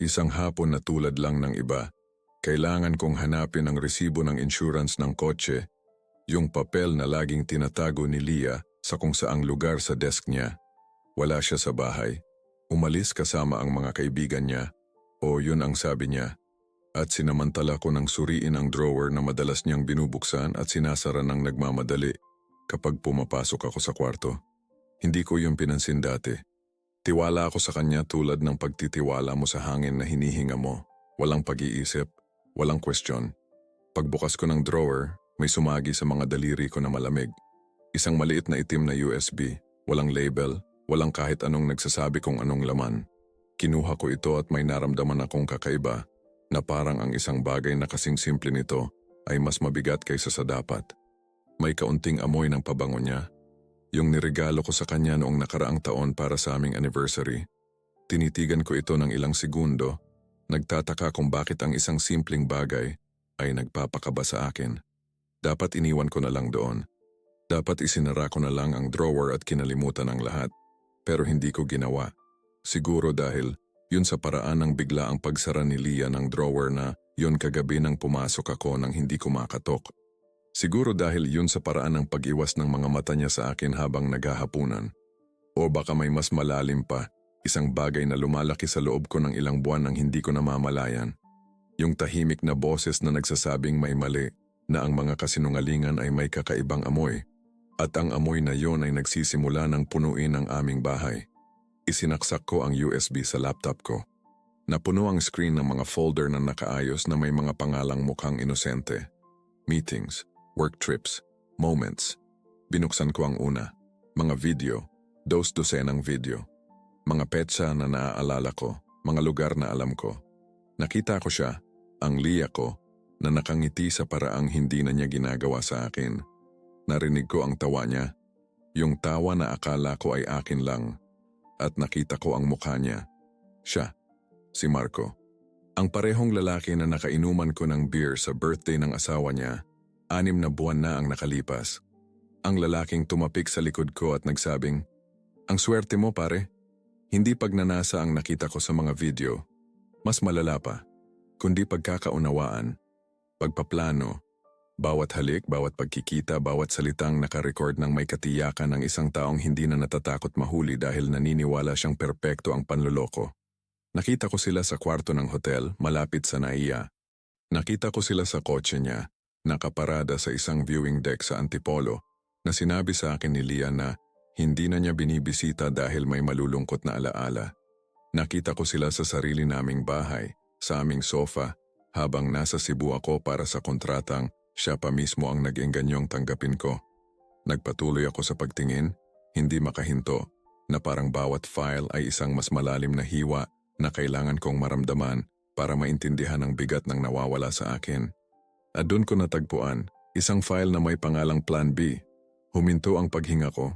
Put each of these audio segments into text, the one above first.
Isang hapon na tulad lang ng iba. Kailangan kong hanapin ang resibo ng insurance ng kotse, yung papel na laging tinatago ni Leah sa kung saang lugar sa desk niya. Wala siya sa bahay. Umalis kasama ang mga kaibigan niya, o yun ang sabi niya. At sinamantala ko ng suriin ang drawer na madalas niyang binubuksan at sinasara ng nagmamadali kapag pumapasok ako sa kwarto. Hindi ko yung pinansin dati. Tiwala ako sa kanya tulad ng pagtitiwala mo sa hangin na hinihinga mo. Walang pag-iisip, walang question. Pagbukas ko ng drawer, may sumagi sa mga daliri ko na malamig. Isang maliit na itim na USB, walang label, walang kahit anong nagsasabi kung anong laman. Kinuha ko ito at may naramdaman akong kakaiba na parang ang isang bagay na kasing simple nito ay mas mabigat kaysa sa dapat. May kaunting amoy ng pabango niya. Yung niregalo ko sa kanya noong nakaraang taon para sa aming anniversary. Tinitigan ko ito ng ilang segundo, nagtataka kung bakit ang isang simpleng bagay ay nagpapakaba sa akin. Dapat iniwan ko na lang doon. Dapat isinara ko na lang ang drawer at kinalimutan ang lahat. Pero hindi ko ginawa. Siguro dahil yun sa paraan ng bigla ang pagsara ni Leah ng drawer na yun kagabi nang pumasok ako nang hindi ko makatok. Siguro dahil yun sa paraan ng pag-iwas ng mga mata niya sa akin habang naghahapunan. O baka may mas malalim pa, isang bagay na lumalaki sa loob ko ng ilang buwan nang hindi ko namamalayan. Yung tahimik na boses na nagsasabing may mali, na ang mga kasinungalingan ay may kakaibang amoy. At ang amoy na yon ay nagsisimula ng punuin ang aming bahay. Isinaksak ko ang USB sa laptop ko. Napuno ang screen ng mga folder na nakaayos na may mga pangalang mukhang inosente. Meetings, work trips, moments. Binuksan ko ang una. Mga video, dosenang video. Mga petsa na naaalala ko, mga lugar na alam ko. Nakita ko siya, ang Leah ko, na nakangiti sa paraang hindi na niya ginagawa sa akin. Narinig ko ang tawa niya, yung tawa na akala ko ay akin lang. At nakita ko ang mukha niya. Siya, si Marco. Ang parehong lalaki na nakainuman ko ng beer sa birthday ng asawa niya, 6 na buwan na ang nakalipas. Ang lalaking tumapik sa likod ko at nagsabing, "Ang swerte mo pare, hindi pagnanasa ang nakita ko sa mga video. Mas malala pa, kundi pagkakaunawaan, pagpaplano, bawat halik, bawat pagkikita, bawat salitang nakarecord ng may katiyakan ng isang taong hindi na natatakot mahuli dahil naniniwala siyang perpekto ang panloloko. Nakita ko sila sa kwarto ng hotel malapit sa NAIA. Nakita ko sila sa kotse niya, nakaparada sa isang viewing deck sa Antipolo, na sinabi sa akin ni Leah na hindi na niya binibisita dahil may malulungkot na alaala. Nakita ko sila sa sarili naming bahay, sa aming sofa, habang nasa Cebu ako para sa kontratang siya pa mismo ang nag-engganyong tanggapin ko. Nagpatuloy ako sa pagtingin, hindi makahinto, na parang bawat file ay isang mas malalim na hiwa na kailangan kong maramdaman para maintindihan ang bigat ng nawawala sa akin. At doon ko natagpuan, isang file na may pangalang Plan B. Huminto ang paghinga ko.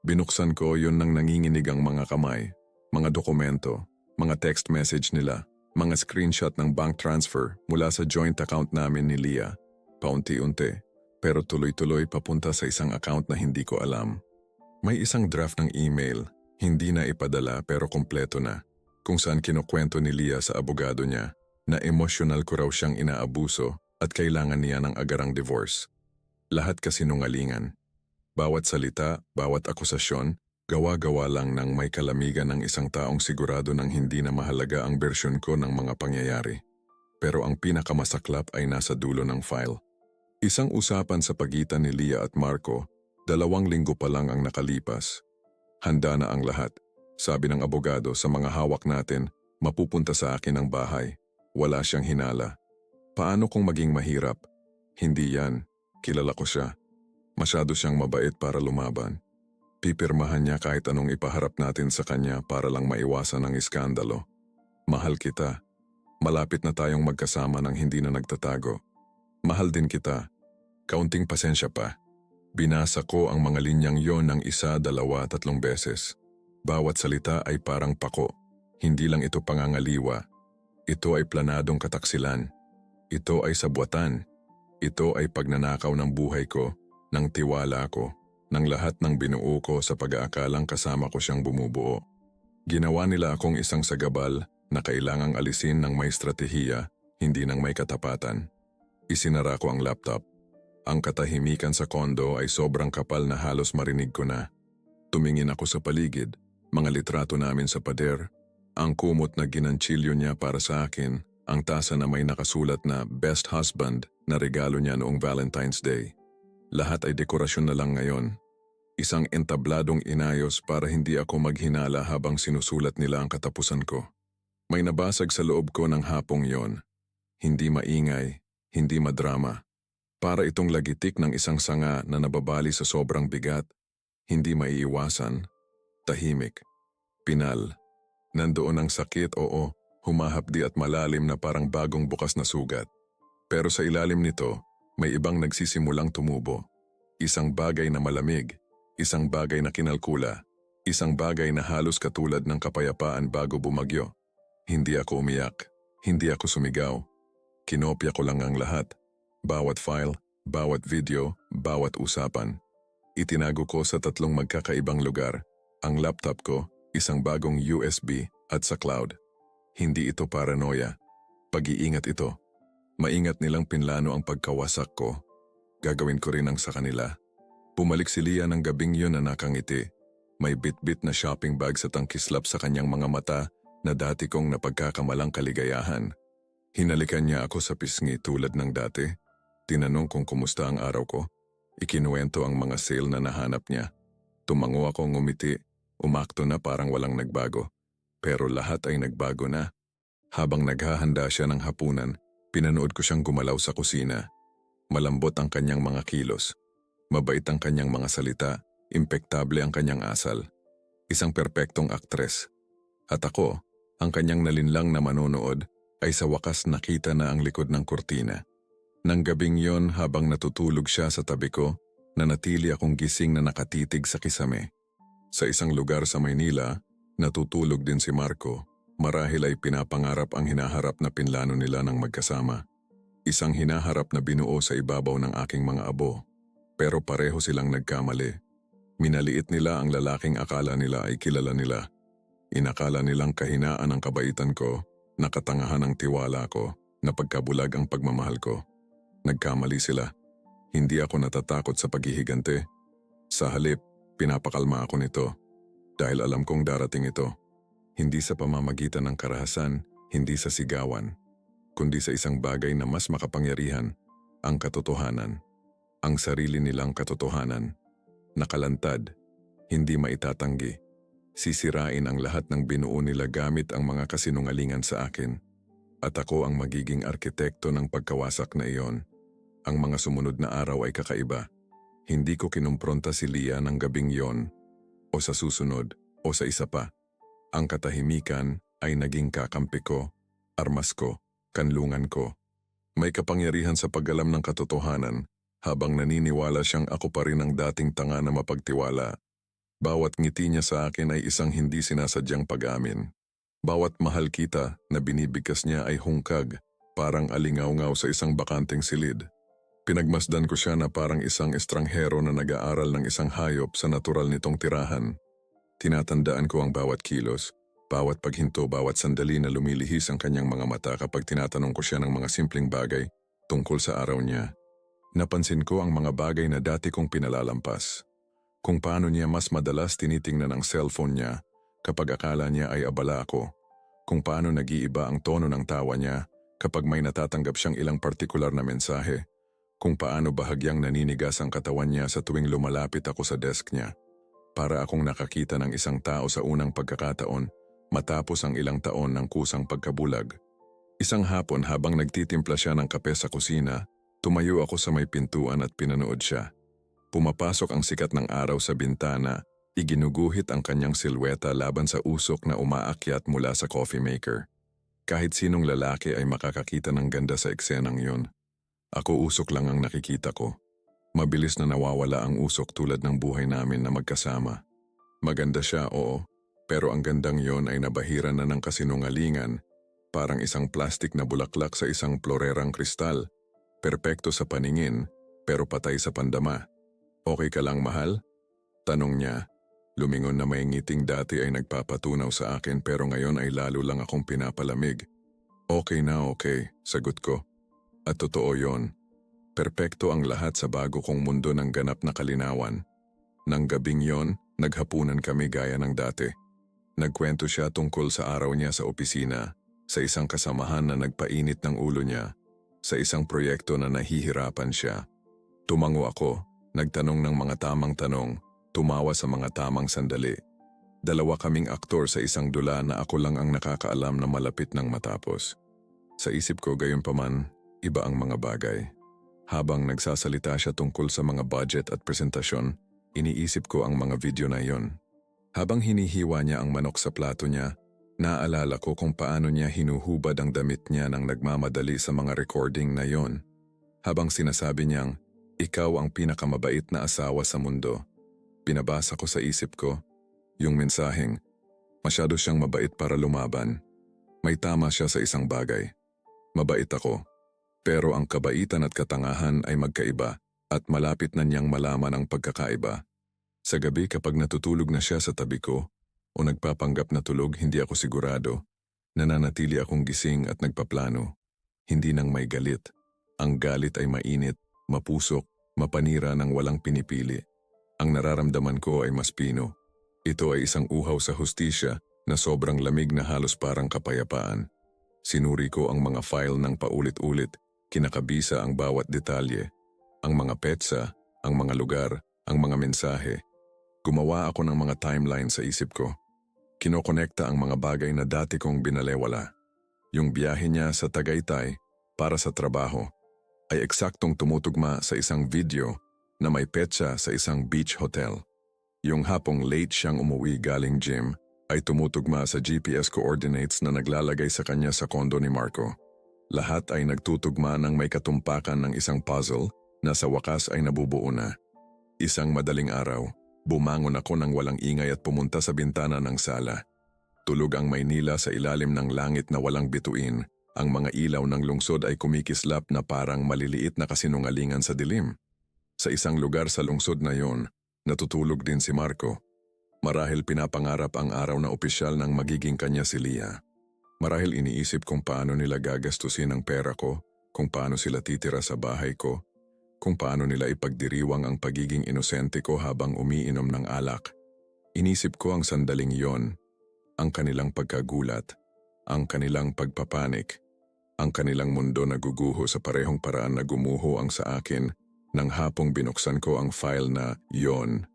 Binuksan ko yun nang nanginginig ang mga kamay, mga dokumento, mga text message nila, mga screenshot ng bank transfer mula sa joint account namin ni Leah. Paunti-unti, pero tuloy-tuloy papunta sa isang account na hindi ko alam. May isang draft ng email, hindi na ipadala pero kompleto na, kung saan kinukwento ni Leah sa abogado niya na emosyonal ko raw siyang inaabuso at kailangan niya ng agarang divorce. Lahat kasinungalingan. Bawat salita, bawat akusasyon, gawa-gawa lang ng may kalamigan ng isang taong sigurado ng hindi na mahalaga ang bersyon ko ng mga pangyayari. Pero ang pinakamasaklap ay nasa dulo ng file. Isang usapan sa pagitan ni Leah at Marco, 2 linggo pa lang ang nakalipas. Handa na ang lahat, sabi ng abogado sa mga hawak natin, mapupunta sa akin ang bahay. Wala siyang hinala. Paano kung maging mahirap? Hindi yan. Kilala ko siya. Masyado siyang mabait para lumaban. Pipirmahan niya kahit anong ipaharap natin sa kanya para lang maiwasan ang iskandalo. Mahal kita. Malapit na tayong magkasama ng hindi na nagtatago. Mahal din kita. Kaunting pasensya pa. Binasa ko ang mga linyang yon ng 1, 2, 3 beses. Bawat salita ay parang pako. Hindi lang ito pangangaliwa. Ito ay planadong kataksilan. Ito ay sabwatan. Ito ay pagnanakaw ng buhay ko, ng tiwala ko, ng lahat ng binuo ko sa pag-aakalang kasama ko siyang bumubuo. Ginawa nila akong isang sagabal, na kailangang alisin ng may estratehiya, hindi ng may katapatan. Isinara ko ang laptop. Ang katahimikan sa kondo ay sobrang kapal na halos marinig ko na. Tumingin ako sa paligid, mga litrato namin sa pader, ang kumot na ginanchilyo niya para sa akin, ang tasa na may nakasulat na Best Husband na regalo niya noong Valentine's Day. Lahat ay dekorasyon na lang ngayon. Isang entabladong inayos para hindi ako maghinala habang sinusulat nila ang katapusan ko. May nabasag sa loob ko ng hapong yon. Hindi maingay, hindi madrama. Para itong lagitik ng isang sanga na nababali sa sobrang bigat, hindi maiiwasan, tahimik, pinal. Nandoon ang sakit, oo, humahapdi at malalim na parang bagong bukas na sugat. Pero sa ilalim nito, may ibang nagsisimulang tumubo. Isang bagay na malamig, isang bagay na kinalkula, isang bagay na halos katulad ng kapayapaan bago bumagyo. Hindi ako umiyak, hindi ako sumigaw. Kinopya ko lang ang lahat. Bawat file, bawat video, bawat usapan. Itinago ko sa 3 magkakaibang lugar. Ang laptop ko, isang bagong USB at sa cloud. Hindi ito paranoia. Pag-iingat ito. Maingat nilang pinlano ang pagkawasak ko. Gagawin ko rin ang sa kanila. Bumalik si Leah ng gabing yun na nakangiti. May bit-bit na shopping bag sa tangkislap sa kanyang mga mata na dati kong napagkakamalang kaligayahan. Hinalikan niya ako sa pisngi tulad ng dati. Tinanong kung kumusta ang araw ko. Ikinuwento ang mga sale na nahanap niya. Tumango ako ngumiti, umakto na parang walang nagbago. Pero lahat ay nagbago na. Habang naghahanda siya ng hapunan, pinanood ko siyang gumalaw sa kusina. Malambot ang kanyang mga kilos. Mabait ang kanyang mga salita, impektable ang kanyang asal. Isang perpektong aktres. At ako, ang kanyang nalinlang na manonood, ay sa wakas nakita na ang likod ng kurtina. Nang gabing yon habang natutulog siya sa tabi ko, nanatili akong gising na nakatitig sa kisame. Sa isang lugar sa Maynila, natutulog din si Marco. Marahil ay pinapangarap ang hinaharap na pinlano nila ng magkasama. Isang hinaharap na binuo sa ibabaw ng aking mga abo. Pero pareho silang nagkamali. Minaliit nila ang lalaking akala nila ay kilala nila. Inakala nilang kahinaan ang kabaitan ko, nakatangahan ang tiwala ko, na pagkabulag ang pagmamahal ko. Nagkamali sila. Hindi ako natatakot sa paghihigante. Sa halip, pinapakalma ako nito. Dahil alam kong darating ito. Hindi sa pamamagitan ng karahasan, hindi sa sigawan, kundi sa isang bagay na mas makapangyarihan, ang katotohanan. Ang sarili nilang katotohanan. Nakalantad, hindi maitatanggi. Sisirain ang lahat ng binuo nila gamit ang mga kasinungalingan sa akin. At ako ang magiging arkitekto ng pagkawasak na iyon. Ang mga sumunod na araw ay kakaiba. Hindi ko kinumpronta si Leah ng gabing yon, o sa susunod, o sa isa pa. Ang katahimikan ay naging kakampi ko, armas ko, kanlungan ko. May kapangyarihan sa pag-alam ng katotohanan, habang naniniwala siyang ako pa rin ang dating tanga na mapagtiwala. Bawat ngiti niya sa akin ay isang hindi sinasadyang pag-amin. Bawat mahal kita na binibigkas niya ay hungkag, parang alingaw-ngaw sa isang bakanteng silid. Pinagmasdan ko siya na parang isang estranghero na nag-aaral ng isang hayop sa natural nitong tirahan. Tinatandaan ko ang bawat kilos, bawat paghinto, bawat sandali na lumilihis ang kanyang mga mata kapag tinatanong ko siya ng mga simpleng bagay tungkol sa araw niya. Napansin ko ang mga bagay na dati kong pinalalampas. Kung paano niya mas madalas tinitingnan ang cellphone niya kapag akala niya ay abala ako. Kung paano nag-iiba ang tono ng tawa niya kapag may natatanggap siyang ilang partikular na mensahe. Kung paano bahagyang naninigas ang katawan niya sa tuwing lumalapit ako sa desk niya. Para akong nakakita ng isang tao sa unang pagkakataon matapos ang ilang taon ng kusang pagkabulag. Isang hapon habang nagtitimpla siya ng kape sa kusina, tumayo ako sa may pintuan at pinanood siya. Pumapasok ang sikat ng araw sa bintana, iginuguhit ang kanyang silweta laban sa usok na umaakyat mula sa coffee maker. Kahit sinong lalaki ay makakakita ng ganda sa eksenang yun. Ako usok lang ang nakikita ko. Mabilis na nawawala ang usok tulad ng buhay namin na magkasama. Maganda siya, oo, pero ang gandang yon ay nabahira na ng kasinungalingan, parang isang plastik na bulaklak sa isang plorerang kristal. Perpekto sa paningin, pero patay sa pandama. Okay ka lang, mahal? Tanong niya. Lumingon na may ngiting dati ay nagpapatunaw sa akin pero ngayon ay lalo lang akong pinapalamig. Okay na okay, sagot ko. At totoo yon. Perpekto ang lahat sa bago kong mundo ng ganap na kalinawan. Nang gabing yon, naghapunan kami gaya ng dati. Nagkwento siya tungkol sa araw niya sa opisina, sa isang kasamahan na nagpainit ng ulo niya, sa isang proyekto na nahihirapan siya. Tumango ako, nagtanong ng mga tamang tanong, tumawa sa mga tamang sandali. Dalawa kaming aktor sa isang dula na ako lang ang nakakaalam na malapit ng matapos. Sa isip ko gayunpaman, iba ang mga bagay. Habang nagsasalita siya tungkol sa mga budget at presentasyon, iniisip ko ang mga video na iyon. Habang hinihiwa niya ang manok sa plato niya, naalala ko kung paano niya hinuhubad ang damit niya nang nagmamadali sa mga recording na iyon. Habang sinasabi niyang, "Ikaw ang pinakamabait na asawa sa mundo." Pinabasa ko sa isip ko, yung mensaheng, masyado siyang mabait para lumaban. May tama siya sa isang bagay. Mabait ako. Pero ang kabaitan at katangahan ay magkaiba at malapit na niyang malaman ang pagkakaiba. Sa gabi kapag natutulog na siya sa tabi ko o nagpapanggap na tulog hindi ako sigurado, nananatili akong gising at nagpaplano. Hindi nang may galit. Ang galit ay mainit, mapusok, mapanira ng walang pinipili. Ang nararamdaman ko ay mas pino. Ito ay isang uhaw sa hustisya na sobrang lamig na halos parang kapayapaan. Sinuri ko ang mga file ng paulit-ulit, kinakabisa ang bawat detalye, ang mga petsa, ang mga lugar, ang mga mensahe. Gumawa ako ng mga timeline sa isip ko. Kinokonekta ang mga bagay na dati kong binalewala. Yung biyahe niya sa Tagaytay para sa trabaho ay eksaktong tumutugma sa isang video na may petsa sa isang beach hotel. Yung hapong late siyang umuwi galing gym ay tumutugma sa GPS coordinates na naglalagay sa kanya sa kondo ni Marco. Lahat ay nagtutugma ng may katumpakan ng isang puzzle na sa wakas ay nabubuo na. Isang madaling araw, bumangon ako ng walang ingay at pumunta sa bintana ng sala. Tulog ang Maynila sa ilalim ng langit na walang bituin. Ang mga ilaw ng lungsod ay kumikislap na parang maliliit na kasinungalingan sa dilim. Sa isang lugar sa lungsod na yon, natutulog din si Marco. Marahil pinapangarap ang araw na opisyal ng magiging kanya si Leah. Marahil iniisip kung paano nila gagastusin ang pera ko, kung paano sila titira sa bahay ko, kung paano nila ipagdiriwang ang pagiging inosente ko habang umiinom ng alak. Inisip ko ang sandaling yon, ang kanilang pagkagulat, ang kanilang pagpapanik, ang kanilang mundo na guguho sa parehong paraan na gumuho ang sa akin nang hapong binuksan ko ang file na yon.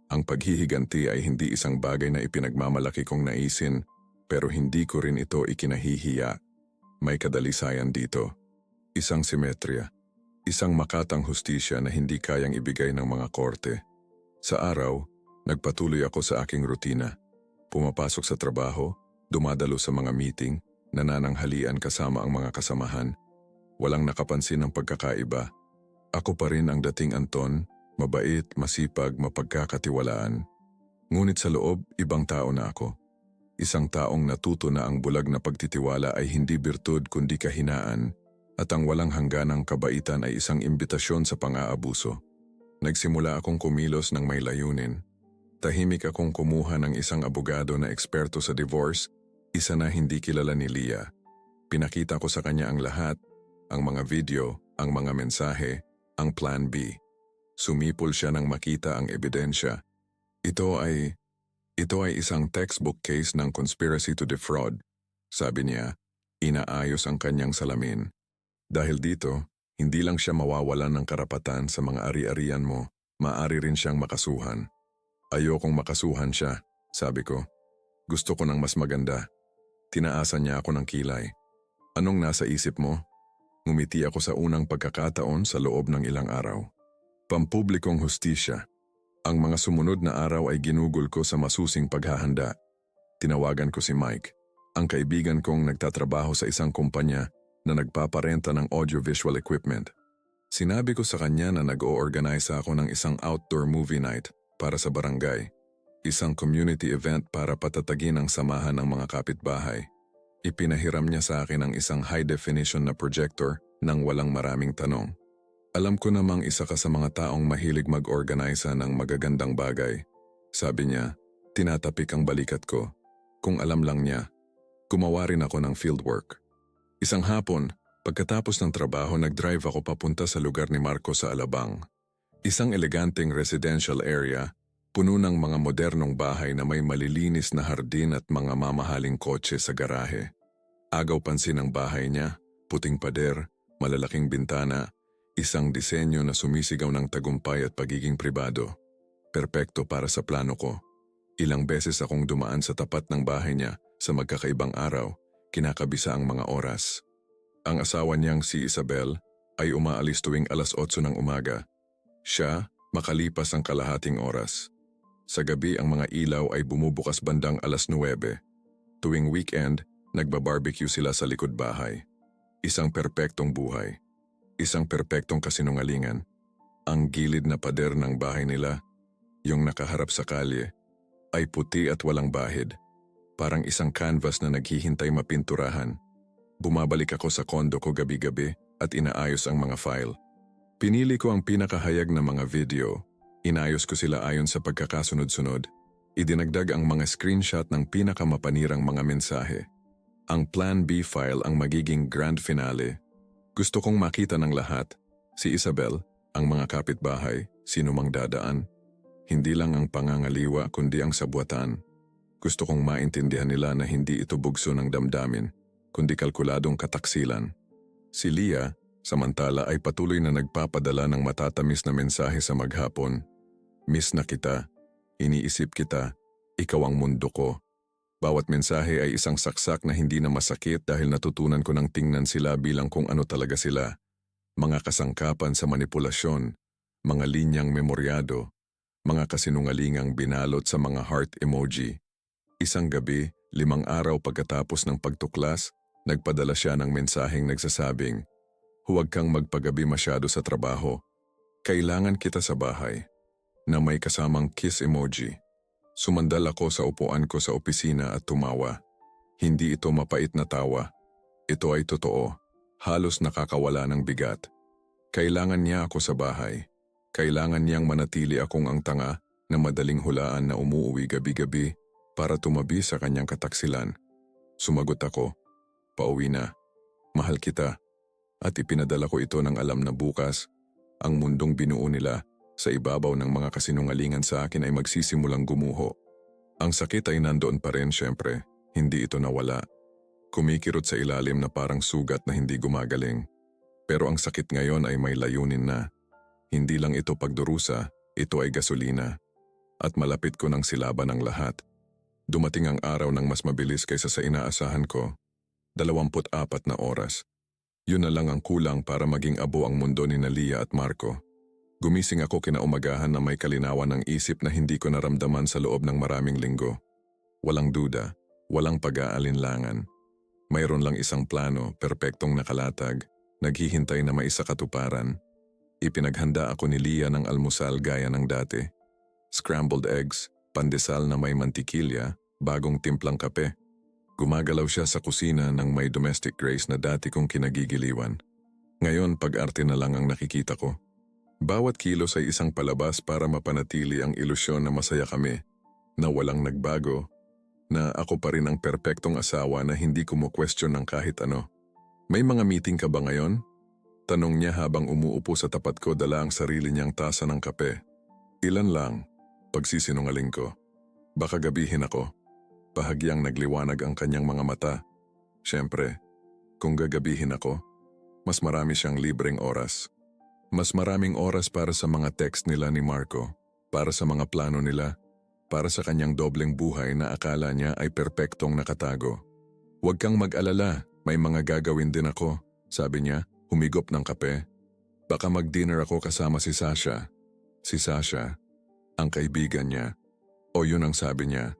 Ang paghihiganti ay hindi isang bagay na ipinagmamalaki kong naisin, pero hindi ko rin ito ikinahihiya. May kadalisayan dito. Isang simetrya. Isang makatang hustisya na hindi kayang ibigay ng mga korte. Sa araw, nagpatuloy ako sa aking rutina. Pumapasok sa trabaho, dumadalo sa mga meeting, nanananghalian kasama ang mga kasamahan. Walang nakapansin ng pagkakaiba. Ako pa rin ang dating Anton, mabait, masipag, mapagkakatiwalaan. Ngunit sa loob, ibang tao na ako. Isang taong natuto na ang bulag na pagtitiwala ay hindi birtud kundi kahinaan at ang walang hangganang kabaitan ay isang imbitasyon sa pang-aabuso. Nagsimula akong kumilos ng may layunin. Tahimik akong kumuha ng isang abogado na eksperto sa divorce, isa na hindi kilala ni Leah. Pinakita ko sa kanya ang lahat, ang mga video, ang mga mensahe, ang plan B. Sumipol siya nang makita ang ebidensya. Ito ay isang textbook case ng conspiracy to defraud. Sabi niya, inaayos ang kanyang salamin. Dahil dito, hindi lang siya mawawalan ng karapatan sa mga ari-arian mo, maaari rin siyang makasuhan. Ayokong makasuhan siya, sabi ko. Gusto ko ng mas maganda. Tinaasan niya ako ng kilay. Anong nasa isip mo? Ngumiti ako sa unang pagkakataon sa loob ng ilang araw. Pampublikong hustisya. Ang mga sumunod na araw ay ginugol ko sa masusing paghahanda. Tinawagan ko si Mike, ang kaibigan kong nagtatrabaho sa isang kumpanya na nagpaparenta ng audiovisual equipment. Sinabi ko sa kanya na nag-o-organize ako ng isang outdoor movie night para sa barangay, isang community event para patatagin ang samahan ng mga kapitbahay. Ipinahiram niya sa akin ang isang high-definition na projector nang walang maraming tanong. Alam ko namang isa ka sa mga taong mahilig mag-organize ng magagandang bagay. Sabi niya, Tinatapik ang balikat ko. Kung alam lang niya, gumawa rin ako ng fieldwork. Isang hapon, pagkatapos ng trabaho nag-drive ako papunta sa lugar ni Marco sa Alabang. Isang eleganteng residential area, puno ng mga modernong bahay na may malilinis na hardin at mga mamahaling kotse sa garahe. Agaw pansin ang bahay niya, puting pader, malalaking bintana, isang disenyo na sumisigaw ng tagumpay at pagiging pribado. Perpekto para sa plano ko. Ilang beses akong dumaan sa tapat ng bahay niya sa magkakaibang araw, kinakabisa ang mga oras. Ang asawa niyang si Isabel ay umaalis tuwing alas 8 ng umaga. Siya, makalipas ang kalahating oras. Sa gabi ang mga ilaw ay bumubukas bandang alas 9. Tuwing weekend, nagbabarbecue sila sa likod bahay. Isang perpektong buhay. Isang perpektong kasinungalingan. Ang gilid na pader ng bahay nila, yung nakaharap sa kalye, ay puti at walang bahid. Parang isang canvas na naghihintay mapinturahan. Bumabalik ako sa kondo ko gabi-gabi at inaayos ang mga file. Pinili ko ang pinakahayag na mga video. Inayos ko sila ayon sa pagkakasunod-sunod. Idinagdag ang mga screenshot ng pinakamapanirang mga mensahe. Ang Plan B file ang magiging grand finale. Gusto kong makita ng lahat, si Isabel, ang mga kapitbahay, sino mang dadaan. Hindi lang ang pangangaliwa kundi ang sabuatan. Gusto kong maintindihan nila na hindi ito bugso ng damdamin, kundi kalkuladong kataksilan. Si Leah, samantala ay patuloy na nagpapadala ng matatamis na mensahe sa maghapon. Miss na kita, iniisip kita, ikaw ang mundo ko. Bawat mensahe ay isang saksak na hindi na masakit dahil natutunan ko ng tingnan sila bilang kung ano talaga sila. Mga kasangkapan sa manipulasyon, mga linyang memoryado, mga kasinungalingang binalot sa mga heart emoji. Isang gabi, 5 araw pagkatapos ng pagtuklas, nagpadala siya ng mensaheng nagsasabing, "Huwag kang magpagabi masyado sa trabaho. Kailangan kita sa bahay," na may kasamang kiss emoji. Sumandal ako sa upuan ko sa opisina at tumawa. Hindi ito mapait na tawa. Ito ay totoo. Halos nakakawala ng bigat. Kailangan niya ako sa bahay. Kailangan niyang manatili akong ang tanga na madaling hulaan na umuuwi gabi-gabi para tumabi sa kanyang kataksilan. Sumagot ako, "Pauwi na. Mahal kita." At ipinadala ko ito ng alam na bukas, ang mundong binuo nila sa ibabaw ng mga kasinungalingan sa akin ay magsisimulang gumuho. Ang sakit ay nandoon pa rin syempre, hindi ito nawala. Kumikirot sa ilalim na parang sugat na hindi gumagaling. Pero ang sakit ngayon ay may layunin na. Hindi lang ito pagdurusa, ito ay gasolina. At malapit ko nang silaban ang lahat. Dumating ang araw ng mas mabilis kaysa sa inaasahan ko. 24 na oras. Yun na lang ang kulang para maging abo ang mundo ni Leah at Marco. Gumising ako kinaumagahan na may kalinawan ng isip na hindi ko naramdaman sa loob ng maraming linggo. Walang duda, walang pag-aalinlangan. Mayroon lang isang plano, perpektong nakalatag, naghihintay na maisakatuparan. Ipinaghanda ako ni Leah ng almusal gaya ng dati. Scrambled eggs, pandesal na may mantikilya, bagong timplang kape. Gumagalaw siya sa kusina ng may domestic grace na dati kong kinagigiliwan. Ngayon pag-arte na lang ang nakikita ko. Bawat kilos ay isang palabas para mapanatili ang ilusyon na masaya kami, na walang nagbago, na ako pa rin ang perpektong asawa na hindi kumu-question ng kahit ano. "May mga meeting ka ba ngayon?" Tanong niya habang umuupo sa tapat ko dala ang sarili niyang tasa ng kape. "Ilan lang," pagsisinungaling ko. "Baka gabihin ako." Bahagyang nagliwanag ang kanyang mga mata. Siyempre, kung gagabihin ako, mas marami siyang libreng oras. Mas maraming oras para sa mga text nila ni Marco, para sa mga plano nila, para sa kanyang dobleng buhay na akala niya ay perpektong nakatago. "Huwag kang mag-alala, may mga gagawin din ako," sabi niya, humigop ng kape. "Baka mag-dinner ako kasama si Sasha." Si Sasha, ang kaibigan niya. O yun ang sabi niya.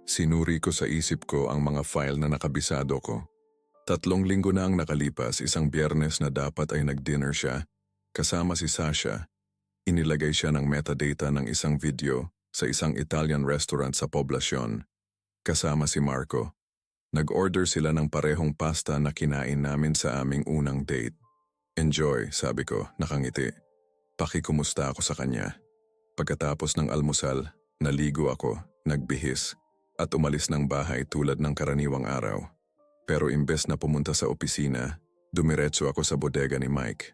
Sinuri ko sa isip ko ang mga file na nakabisado ko. 3 linggo na ang nakalipas, isang Biyernes na dapat ay nag-dinner siya. Kasama si Sasha, inilagay siya ng metadata ng isang video sa isang Italian restaurant sa poblasyon. Kasama si Marco. Nag-order sila ng parehong pasta na kinain namin sa aming unang date. "Enjoy," sabi ko, nakangiti. Pakikumusta ako sa kanya. Pagkatapos ng almusal, naligo ako, nagbihis, at umalis ng bahay tulad ng karaniwang araw. Pero imbes na pumunta sa opisina, dumiretso ako sa bodega ni Mike.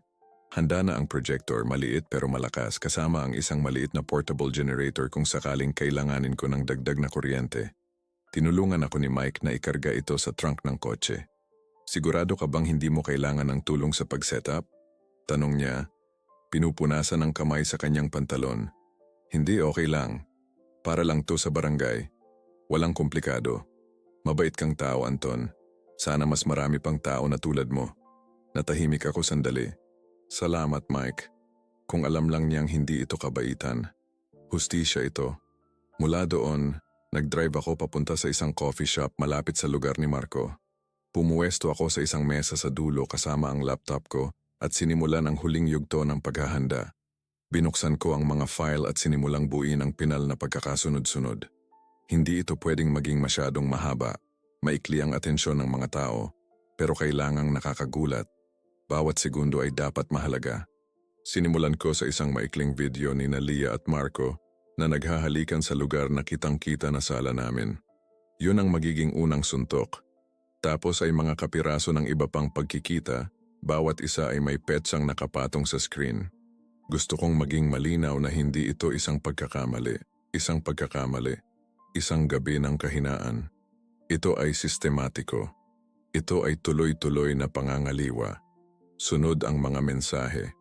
Handa na ang projector, maliit pero malakas, kasama ang isang maliit na portable generator kung sakaling kailanganin ko ng dagdag na kuryente. Tinulungan ako ni Mike na ikarga ito sa trunk ng kotse. Sigurado ka bang hindi mo kailangan ng tulong sa pag-setup? Tanong niya, pinupunasan ng kamay sa kanyang pantalon. Hindi, okay lang. Para lang to sa barangay. Walang komplikado. Mabait kang tao, Anton. Sana mas marami pang tao na tulad mo. Natahimik ako sandali. Salamat, Mike. Kung alam lang niyang hindi ito kabaitan. Hustisya ito. Mula doon, nag-drive ako papunta sa isang coffee shop malapit sa lugar ni Marco. Pumuwesto ako sa isang mesa sa dulo kasama ang laptop ko at sinimulan ang huling yugto ng paghahanda. Binuksan ko ang mga file at sinimulang buuin ang pinal na pagkakasunod-sunod. Hindi ito pwedeng maging masyadong mahaba, maikli ang atensyon ng mga tao, pero kailangang nakakagulat. Bawat segundo ay dapat mahalaga. Sinimulan ko sa isang maikling video ni Leah at Marco na naghahalikan sa lugar na kitang-kita na sala namin. Yun ang magiging unang suntok. Tapos ay mga kapiraso ng iba pang pagkikita, bawat isa ay may petsang nakapatong sa screen. Gusto kong maging malinaw na hindi ito isang pagkakamali, isang gabi ng kahinaan. Ito ay sistematiko. Ito ay tuloy-tuloy na pangangaliwa. Sunod ang mga mensahe.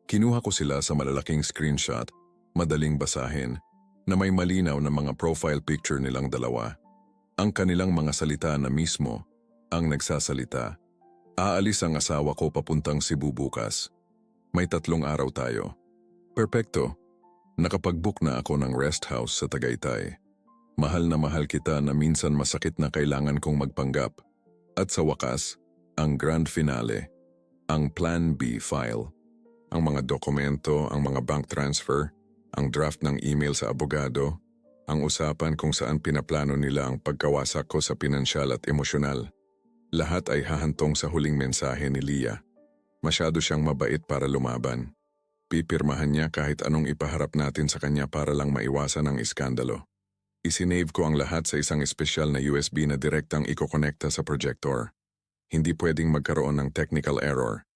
Kinuha ko sila sa malalaking screenshot, madaling basahin, na may malinaw na mga profile picture nilang dalawa. Ang kanilang mga salita na mismo ang nagsasalita. Aalis ang asawa ko papuntang Cebu bukas. May 3 araw tayo. Perpekto. Nakapag-book na ako ng rest house sa Tagaytay. Mahal na mahal kita na minsan masakit na kailangan kong magpanggap. At sa wakas, ang grand finale. Ang Plan B file. Ang mga dokumento, ang mga bank transfer, ang draft ng email sa abogado, ang usapan kung saan pinaplano nila ang pagkawasak ko sa pinansyal at emosyonal. Lahat ay hahantong sa huling mensahe ni Leah. Masyado siyang mabait para lumaban. Pipirmahan niya kahit anong ipaharap natin sa kanya para lang maiwasan ang iskandalo. Isinave ko ang lahat sa isang espesyal na USB na direktang ikokonekta sa projector. Hindi pwedeng magkaroon ng technical error.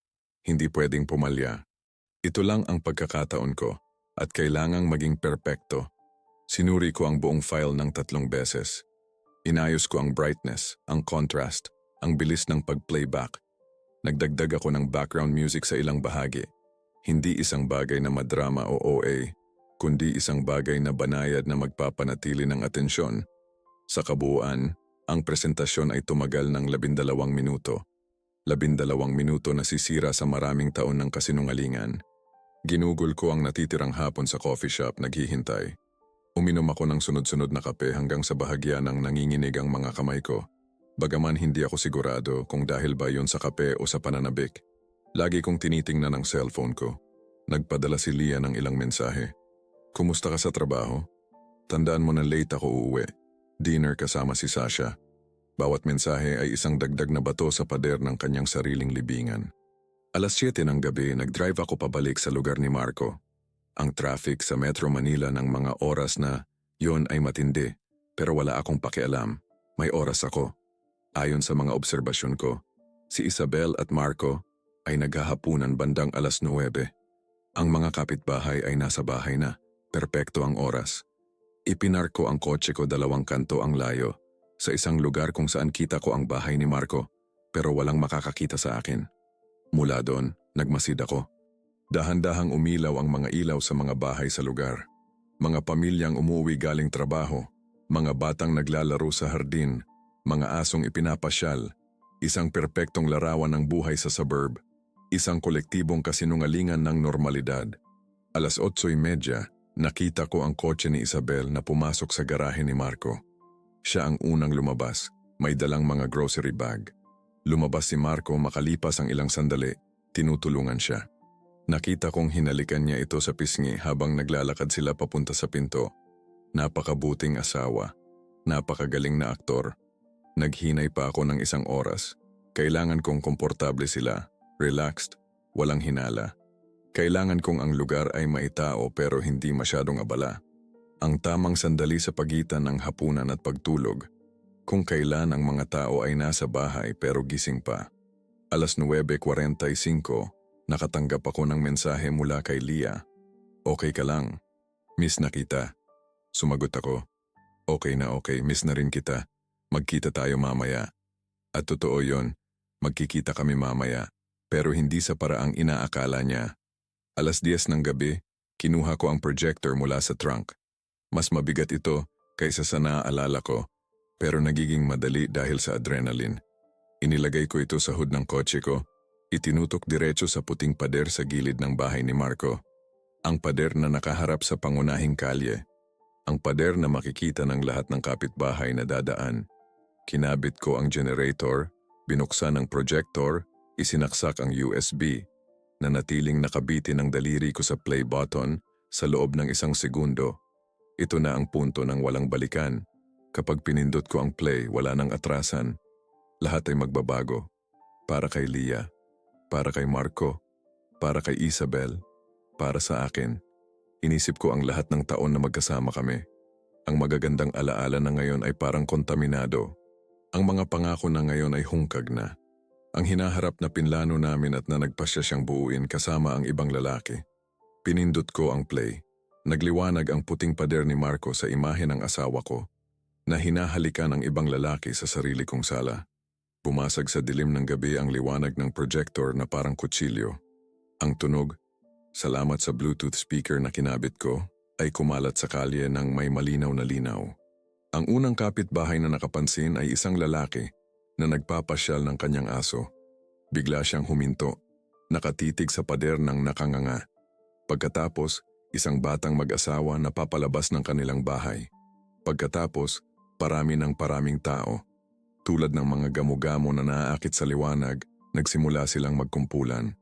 Hindi pwedeng pumalya. Ito lang ang pagkakataon ko at kailangang maging perpekto. Sinuri ko ang buong file ng 3 beses. Inayos ko ang brightness, ang contrast, ang bilis ng pag-playback. Nagdagdag ako ng background music sa ilang bahagi. Hindi isang bagay na madrama o OA, kundi isang bagay na banayad na magpapanatili ng atensyon. Sa kabuuan, ang presentasyon ay tumagal ng 12 minuto. 12 minuto na sisira sa maraming taon ng kasinungalingan. Ginugol ko ang natitirang hapon sa coffee shop naghihintay. Uminom ako ng sunod-sunod na kape hanggang sa bahagya ng nanginginig ang mga kamay ko. Bagaman hindi ako sigurado kung dahil ba yun sa kape o sa pananabik. Lagi kong tinitingnan ang cellphone ko. Nagpadala si Leah ng ilang mensahe. Kumusta ka sa trabaho? Tandaan mo na late ako uuwi. Dinner kasama si Sasha. Bawat mensahe ay isang dagdag na bato sa pader ng kanyang sariling libingan. 7:00 ng gabi, nag-drive ako pabalik sa lugar ni Marco. Ang traffic sa Metro Manila ng mga oras na yon ay matindi, pero wala akong pakialam. May oras ako. Ayon sa mga obserbasyon ko, si Isabel at Marco ay naghahapunan bandang 9:00. Ang mga kapitbahay ay nasa bahay na, perpekto ang oras. Ipinarko ang kotse ko 2 kanto ang layo, sa isang lugar kung saan kita ko ang bahay ni Marco, pero walang makakakita sa akin. Mula doon, nagmasid ako. Dahan-dahang umilaw ang mga ilaw sa mga bahay sa lugar. Mga pamilyang umuwi galing trabaho, mga batang naglalaro sa hardin, mga asong ipinapasyal, isang perpektong larawan ng buhay sa suburb, isang kolektibong kasinungalingan ng normalidad. 8:30, nakita ko ang kotse ni Isabel na pumasok sa garahe ni Marco. Siya ang unang lumabas, may dalang mga grocery bag. Lumabas si Marco makalipas ang ilang sandali, tinutulungan siya. Nakita kong hinalikan niya ito sa pisngi habang naglalakad sila papunta sa pinto. Napakabuting asawa, napakagaling na aktor. Naghinay pa ako ng 1 oras. Kailangan kong komportable sila, relaxed, walang hinala. Kailangan kong ang lugar ay maitao pero hindi masyadong abala. Ang tamang sandali sa pagitan ng hapunan at pagtulog, kung kailan ang mga tao ay nasa bahay pero gising pa. 9:45, nakatanggap ako ng mensahe mula kay Leah. Okay ka lang? Miss na kita. Sumagot ako. Okay na okay, miss na rin kita. Magkita tayo mamaya. At totoo yon, magkikita kami mamaya. Pero hindi sa paraang inaakala niya. 10:00 ng gabi, kinuha ko ang projector mula sa trunk. Mas mabigat ito kaysa sa naaalala ko, pero nagiging madali dahil sa adrenaline. Inilagay ko ito sa hood ng kotse ko, itinutok diretso sa puting pader sa gilid ng bahay ni Marco. Ang pader na nakaharap sa pangunahing kalye. Ang pader na makikita ng lahat ng kapitbahay na dadaan. Kinabit ko ang generator, binuksan ang projector, isinaksak ang USB, nanatiling nakabitin ang daliri ko sa play button sa loob ng 1 segundo. Ito na ang punto ng walang balikan. Kapag pinindot ko ang play, wala nang atrasan. Lahat ay magbabago. Para kay Leah, para kay Marco, para kay Isabel, para sa akin. Inisip ko ang lahat ng taon na magkasama kami. Ang magagandang alaala na ngayon ay parang kontaminado. Ang mga pangako na ngayon ay hungkag na. Ang hinaharap na pinlano namin at na nagpasya siyang buuin kasama ang ibang lalaki. Pinindot ko ang play. Nagliwanag ang puting pader ni Marco sa imahe ng asawa ko, na hinahalikan ng ibang lalaki sa sarili kong sala. Bumasag sa dilim ng gabi ang liwanag ng projector na parang kutsilyo. Ang tunog, salamat sa Bluetooth speaker na kinabit ko, ay kumalat sa kalye ng may malinaw na linaw. Ang unang kapitbahay na nakapansin ay isang lalaki na nagpapasyal ng kanyang aso. Bigla siyang huminto, nakatitig sa pader ng nakanganga. Pagkatapos, isang batang mag-asawa na papalabas ng kanilang bahay. Pagkatapos, paraming tao. Tulad ng mga gamo-gamo na naaakit sa liwanag, nagsimula silang magkumpulan.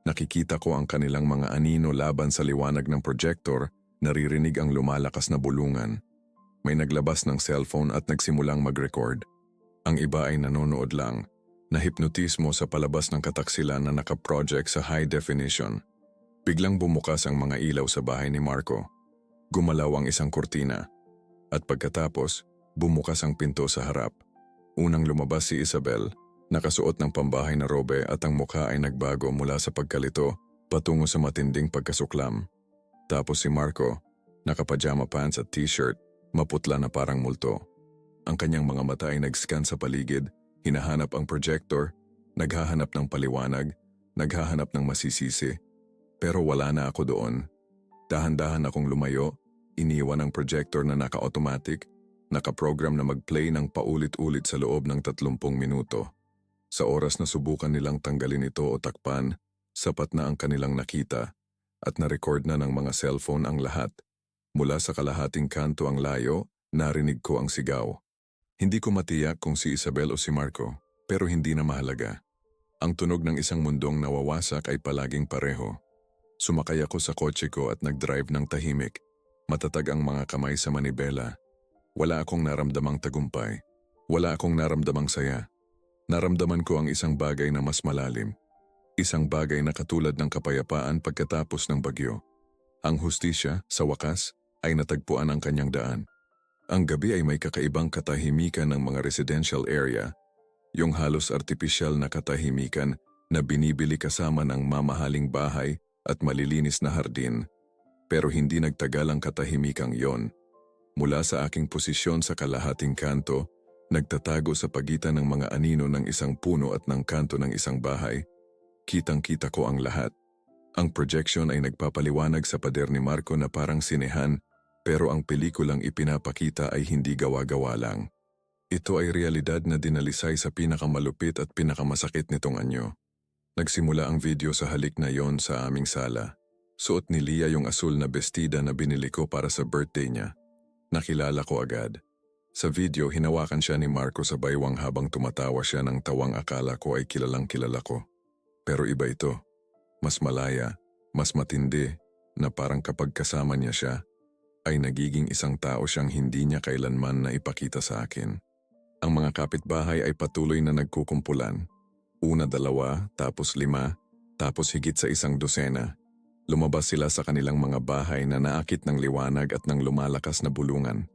Nakikita ko ang kanilang mga anino laban sa liwanag ng projector, naririnig ang lumalakas na bulungan. May naglabas ng cellphone at nagsimulang mag-record. Ang iba ay nanonood lang, nahipnotismo sa palabas ng kataksilan na nakaproject sa high definition. Biglang bumukas ang mga ilaw sa bahay ni Marco. Gumalaw ang isang kurtina. At pagkatapos, bumukas ang pinto sa harap. Unang lumabas si Isabel, nakasuot ng pambahay na robe at ang mukha ay nagbago mula sa pagkalito patungo sa matinding pagkasuklam. Tapos si Marco, nakapajama pants at t-shirt, maputla na parang multo. Ang kanyang mga mata ay nag-scan sa paligid, hinahanap ang projector, naghahanap ng paliwanag, naghahanap ng masisisi. Pero wala na ako doon. Dahan-dahan akong lumayo, iniwan ang projector na naka-automatic, naka-program na mag-play ng paulit-ulit sa loob ng 30 minuto. Sa oras na subukan nilang tanggalin ito o takpan, sapat na ang kanilang nakita at na-record na ng mga cellphone ang lahat. Mula sa kalahating kanto ang layo, narinig ko ang sigaw. Hindi ko matiyak kung si Isabel o si Marco, pero hindi na mahalaga. Ang tunog ng isang mundong nawawasak ay palaging pareho. Sumakay ako sa kotse ko at nag-drive ng tahimik. Matatag ang mga kamay sa manibela. Wala akong naramdamang tagumpay. Wala akong naramdamang saya. Naramdaman ko ang isang bagay na mas malalim. Isang bagay na katulad ng kapayapaan pagkatapos ng bagyo. Ang hustisya, sa wakas, ay natagpuan ang kanyang daan. Ang gabi ay may kakaibang katahimikan ng mga residential area. Yung halos artipisyal na katahimikan na binibili kasama ng mamahaling bahay at malilinis na hardin, pero hindi nagtagal ang katahimikang yon. Mula sa aking posisyon sa kalahating kanto, nagtatago sa pagitan ng mga anino ng isang puno at ng kanto ng isang bahay, kitang-kita ko ang lahat. Ang projection ay nagpapaliwanag sa pader ni Marco na parang sinehan, pero ang pelikulang ipinapakita ay hindi gawa-gawa lang. Ito ay realidad na dinalisay sa pinakamalupit at pinakamasakit nitong anyo. Nagsimula ang video sa halik na yon sa aming sala. Suot ni Leah yung asul na bestida na binili ko para sa birthday niya. Nakilala ko agad. Sa video, hinawakan siya ni Marco sa baywang habang tumatawa siya ng tawang akala ko ay kilalang kilala ko. Pero iba ito. Mas malaya, mas matindi, na parang kapag kasama niya siya, ay nagiging isang tao siyang hindi niya kailanman na ipakita sa akin. Ang mga kapitbahay ay patuloy na nagkukumpulan. 1, 2, tapos 5, tapos higit sa 100. Lumabas sila sa kanilang mga bahay na naakit ng liwanag at ng lumalakas na bulungan.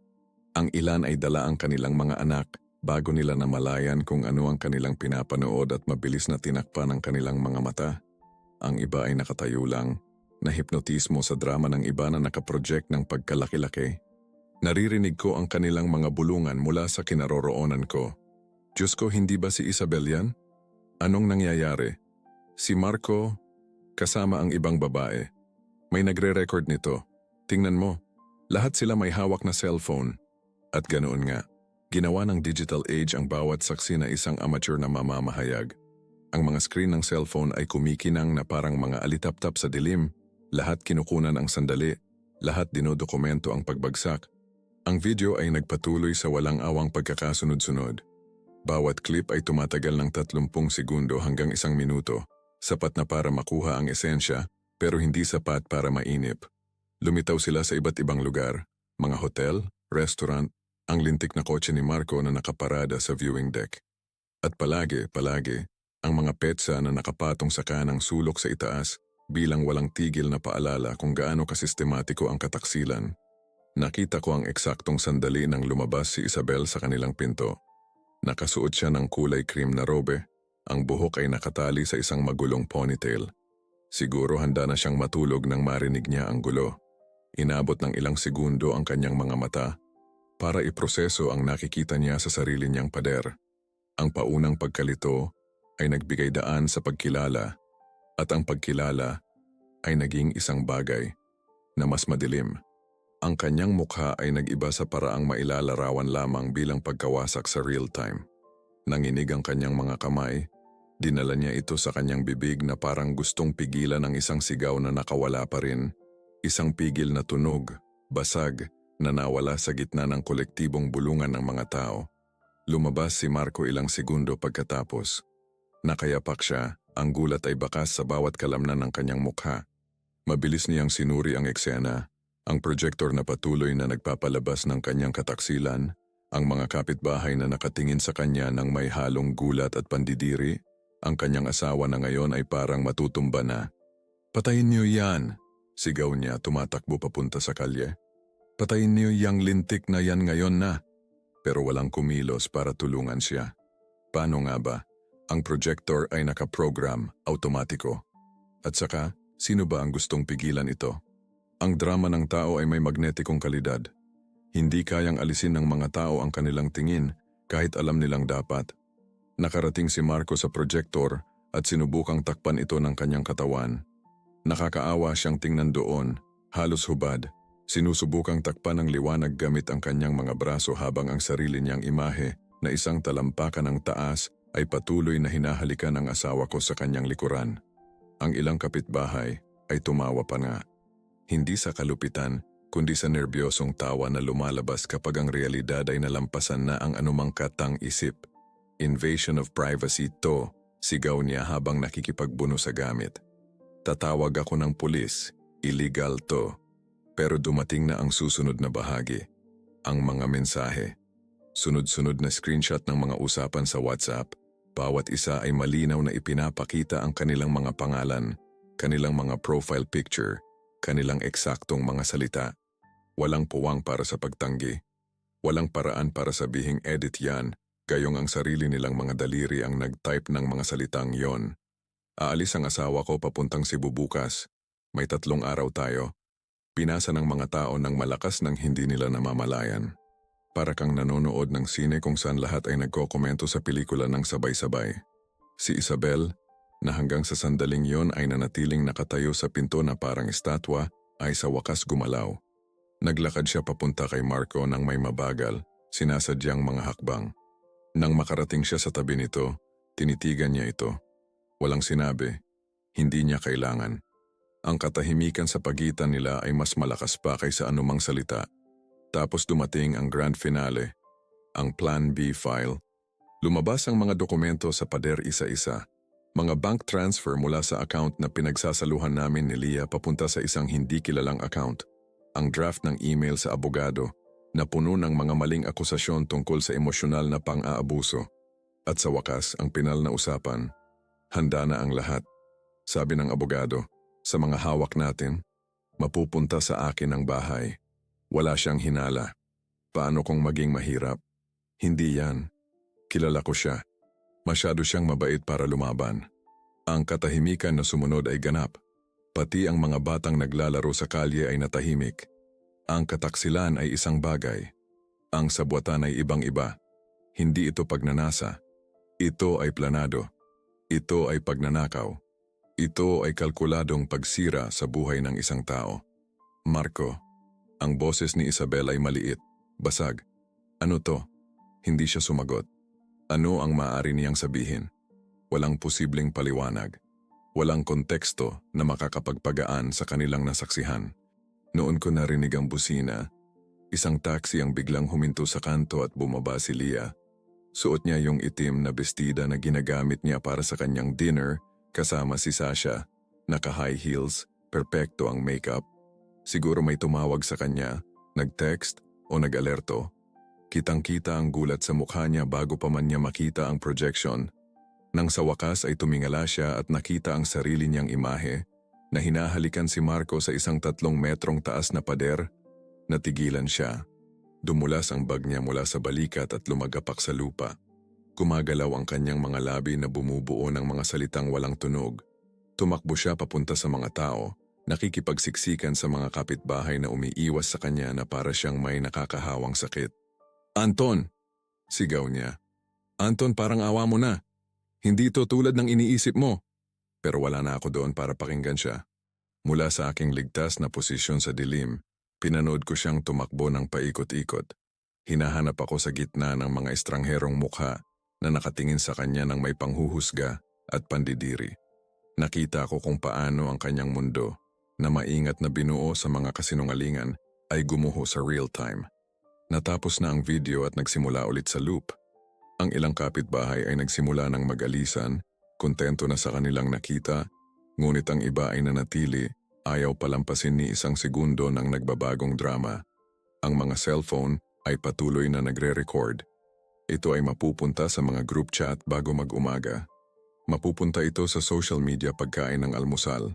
Ang ilan ay dala ang kanilang mga anak bago nila namalayan kung ano ang kanilang pinapanood at mabilis na tinakpan ang kanilang mga mata. Ang iba ay nakatayo lang, nahipnotismo sa drama ng iba na nakaproject ng pagkalaki-laki. Naririnig ko ang kanilang mga bulungan mula sa kinaroroonan ko. Diyos ko, hindi ba si Isabel yan? Anong nangyayari? Si Marco, kasama ang ibang babae. May nagre-record nito. Tingnan mo, lahat sila may hawak na cellphone. At ganoon nga, ginawa ng digital age ang bawat saksi na isang amateur na mamamahayag. Ang mga screen ng cellphone ay kumikinang na parang mga alitap-tap sa dilim. Lahat kinukunan ang sandali, lahat dinodokumento ang pagbagsak. Ang video ay nagpatuloy sa walang awang pagkakasunod-sunod. Bawat clip ay tumatagal ng 30 segundo hanggang 1 minuto. Sapat na para makuha ang esensya, pero hindi sapat para mainip. Lumitaw sila sa iba't ibang lugar, mga hotel, restaurant, ang lintik na kotse ni Marco na nakaparada sa viewing deck. At palagi, ang mga petsa na nakapatong sa kanang sulok sa itaas bilang walang tigil na paalala kung gaano kasisitematiko ang kataksilan. Nakita ko ang eksaktong sandali nang lumabas si Isabel sa kanilang pinto. Nakasuot siya ng kulay cream na robe, ang buhok ay nakatali sa isang magulong ponytail. Siguro handa na siyang matulog nang marinig niya ang gulo. Inabot ng ilang segundo ang kanyang mga mata para iproseso ang nakikita niya sa sarili niyang pader. Ang paunang pagkalito ay nagbigay daan sa pagkilala at ang pagkilala ay naging isang bagay na mas madilim. Ang kanyang mukha ay nag-iba sa paraang mailalarawan lamang bilang pagkawasak sa real time. Nanginig ang kanyang mga kamay, dinala niya ito sa kanyang bibig na parang gustong pigilan ang isang sigaw na nakawala pa rin. Isang pigil na tunog, basag, na nawala sa gitna ng kolektibong bulungan ng mga tao. Lumabas si Marco ilang segundo pagkatapos. Nakayapak siya, ang gulat ay bakas sa bawat kalamnan ng kanyang mukha. Mabilis niyang sinuri ang eksena. Ang projector na patuloy na nagpapalabas ng kanyang kataksilan, ang mga kapitbahay na nakatingin sa kanya ng may halong gulat at pandidiri, ang kanyang asawa na ngayon ay parang matutumba na. "Patayin niyo yan!" Sigaw niya tumatakbo papunta sa kalye. "Patayin niyo yang lintik na yan ngayon na!" Pero walang kumilos para tulungan siya. Paano nga ba? Ang projector ay nakaprogram, automatiko. At saka, sino ba ang gustong pigilan ito? Ang drama ng tao ay may magnetikong kalidad. Hindi kayang alisin ng mga tao ang kanilang tingin kahit alam nilang dapat. Nakarating si Marco sa projector at sinubukang takpan ito ng kanyang katawan. Nakakaawa siyang tingnan doon, halos hubad. Sinusubukang takpan ng liwanag gamit ang kanyang mga braso habang ang sarili niyang imahe na isang talampakan ng taas ay patuloy na hinahalikan ng asawa ko sa kanyang likuran. Ang ilang kapitbahay ay tumawa pa nga. Hindi sa kalupitan, kundi sa nerbyosong tawa na lumalabas kapag ang realidad ay nalampasan na ang anumang katang-isip. "Invasion of privacy to," sigaw niya habang nakikipagbuno sa gamit. "Tatawag ako ng pulis, illegal to." Pero dumating na ang susunod na bahagi, ang mga mensahe. Sunod-sunod na screenshot ng mga usapan sa WhatsApp, bawat isa ay malinaw na ipinapakita ang kanilang mga pangalan, kanilang mga profile picture, kanilang eksaktong mga salita. Walang puwang para sa pagtanggi. Walang paraan para sabihing edit yan, gayong ang sarili nilang mga daliri ang nag-type ng mga salitang yon. "Aalis ang asawa ko papuntang Cebu bukas. May 3 araw tayo." Pinasa ng mga tao ng malakas ng hindi nila namamalayan. Para kang nanonood ng sine kung saan lahat ay nagkokomento sa pelikula ng sabay-sabay. Si Isabel, na hanggang sa sandaling yon ay nanatiling nakatayo sa pinto na parang estatwa, ay sa wakas gumalaw. Naglakad siya papunta kay Marco nang may mabagal, sinasadyang mga hakbang. Nang makarating siya sa tabi nito, tinitigan niya ito. Walang sinabi, hindi niya kailangan. Ang katahimikan sa pagitan nila ay mas malakas pa kaysa anumang salita. Tapos dumating ang grand finale, ang Plan B file. Lumabas ang mga dokumento sa pader isa-isa. Mga bank transfer mula sa account na pinagsasaluhan namin ni Leah papunta sa isang hindi kilalang account. Ang draft ng email sa abogado na puno ng mga maling akusasyon tungkol sa emosyonal na pang-aabuso. At sa wakas, ang pinal na usapan, handa na ang lahat. Sabi ng abogado, Sa mga hawak natin, mapupunta sa akin ang bahay. Wala siyang hinala. Paano kung maging mahirap? Hindi yan. Kilala ko siya. Masyado siyang mabait para lumaban. Ang katahimikan na sumunod ay ganap. Pati ang mga batang naglalaro sa kalye ay natahimik. Ang kataksilan ay isang bagay. Ang sabwatan ay ibang-iba. Hindi ito pagnanasa. Ito ay planado. Ito ay pagnanakaw. Ito ay kalkuladong pagsira sa buhay ng isang tao. Marco, ang boses ni Isabel ay maliit, basag. Ano to? Hindi siya sumagot. Ano ang maaari niyang sabihin? Walang posibleng paliwanag. Walang konteksto na makakapagpagaan sa kanilang nasaksihan. Noon ko narinig ang busina. Isang taxi ang biglang huminto sa kanto at bumaba si Lia. Suot niya yung itim na bestida na ginagamit niya para sa kanyang dinner kasama si Sasha. Naka-high heels, perpekto ang makeup. Siguro may tumawag sa kanya, nag-text o nag-alerto. Kitang-kita ang gulat sa mukha niya bago pa man niya makita ang projection. Nang sa wakas ay tumingala siya at nakita ang sarili niyang imahe na hinahalikan si Marco sa isang 3 metrong taas na pader. Natigilan siya. Dumulas ang bag niya mula sa balikat at lumagapak sa lupa. Gumagalaw ang kanyang mga labi na bumubuo ng mga salitang walang tunog. Tumakbo siya papunta sa mga tao, nakikipagsiksikan sa mga kapitbahay na umiiwas sa kanya na para siyang may nakakahawang sakit. "Anton!" sigaw niya. "Anton, parang awa mo na. Hindi ito tulad ng iniisip mo." Pero wala na ako doon para pakinggan siya. Mula sa aking ligtas na posisyon sa dilim, pinanood ko siyang tumakbo ng paikot-ikot. Hinahanap ako sa gitna ng mga estrangherong mukha na nakatingin sa kanya ng may panghuhusga at pandidiri. Nakita ko kung paano ang kanyang mundo, na maingat na binuo sa mga kasinungalingan, ay gumuho sa real time. Natapos na ang video at nagsimula ulit sa loop. Ang ilang kapitbahay ay nagsimula ng mag-alisan, kontento na sa kanilang nakita, ngunit ang iba ay nanatili, ayaw palampasin ni isang segundo ng nagbabagong drama. Ang mga cellphone ay patuloy na nagre-record. Ito ay mapupunta sa mga group chat bago mag-umaga. Mapupunta ito sa social media pagkain ng almusal.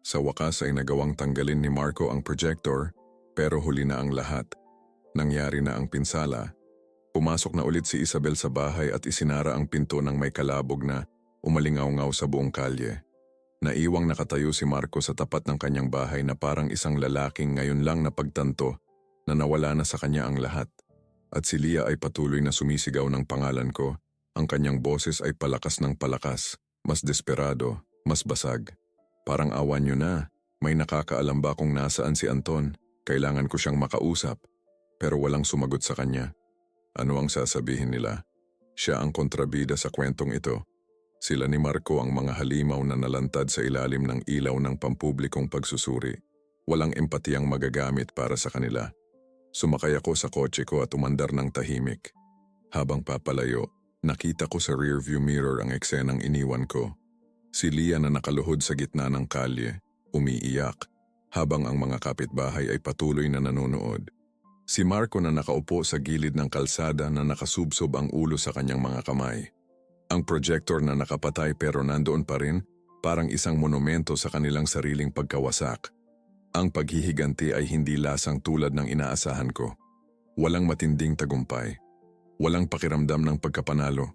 Sa wakas ay nagawang tanggalin ni Marco ang projector, pero huli na ang lahat. Nangyari na ang pinsala. Pumasok na ulit si Isabel sa bahay at isinara ang pinto ng may kalabog na umalingaw-ngaw sa buong kalye. Naiwang nakatayo si Marco sa tapat ng kanyang bahay na parang isang lalaking ngayon lang napagtanto na nawala na sa kanya ang lahat. At si Lia ay patuloy na sumisigaw ng pangalan ko. Ang kanyang boses ay palakas ng palakas, mas desperado, mas basag. Parang awan niyo na, may nakakaalam ba kung nasaan si Anton? Kailangan ko siyang makausap. Pero walang sumagot sa kanya. Ano ang sasabihin nila? Siya ang kontrabida sa kwentong ito. Sila ni Marco ang mga halimaw na nalantad sa ilalim ng ilaw ng pampublikong pagsusuri. Walang empatiyang magagamit para sa kanila. Sumakay ako sa kotse ko at umandar ng tahimik. Habang papalayo, nakita ko sa rearview mirror ang eksenang iniwan ko. Si Lia na nakaluhod sa gitna ng kalye, umiiyak, habang ang mga kapitbahay ay patuloy na nanonood. Si Marco na nakaupo sa gilid ng kalsada na nakasubsob ang ulo sa kanyang mga kamay. Ang projector na nakapatay pero nandoon pa rin, parang isang monumento sa kanilang sariling pagkawasak. Ang paghihiganti ay hindi lasang tulad ng inaasahan ko. Walang matinding tagumpay. Walang pakiramdam ng pagkapanalo.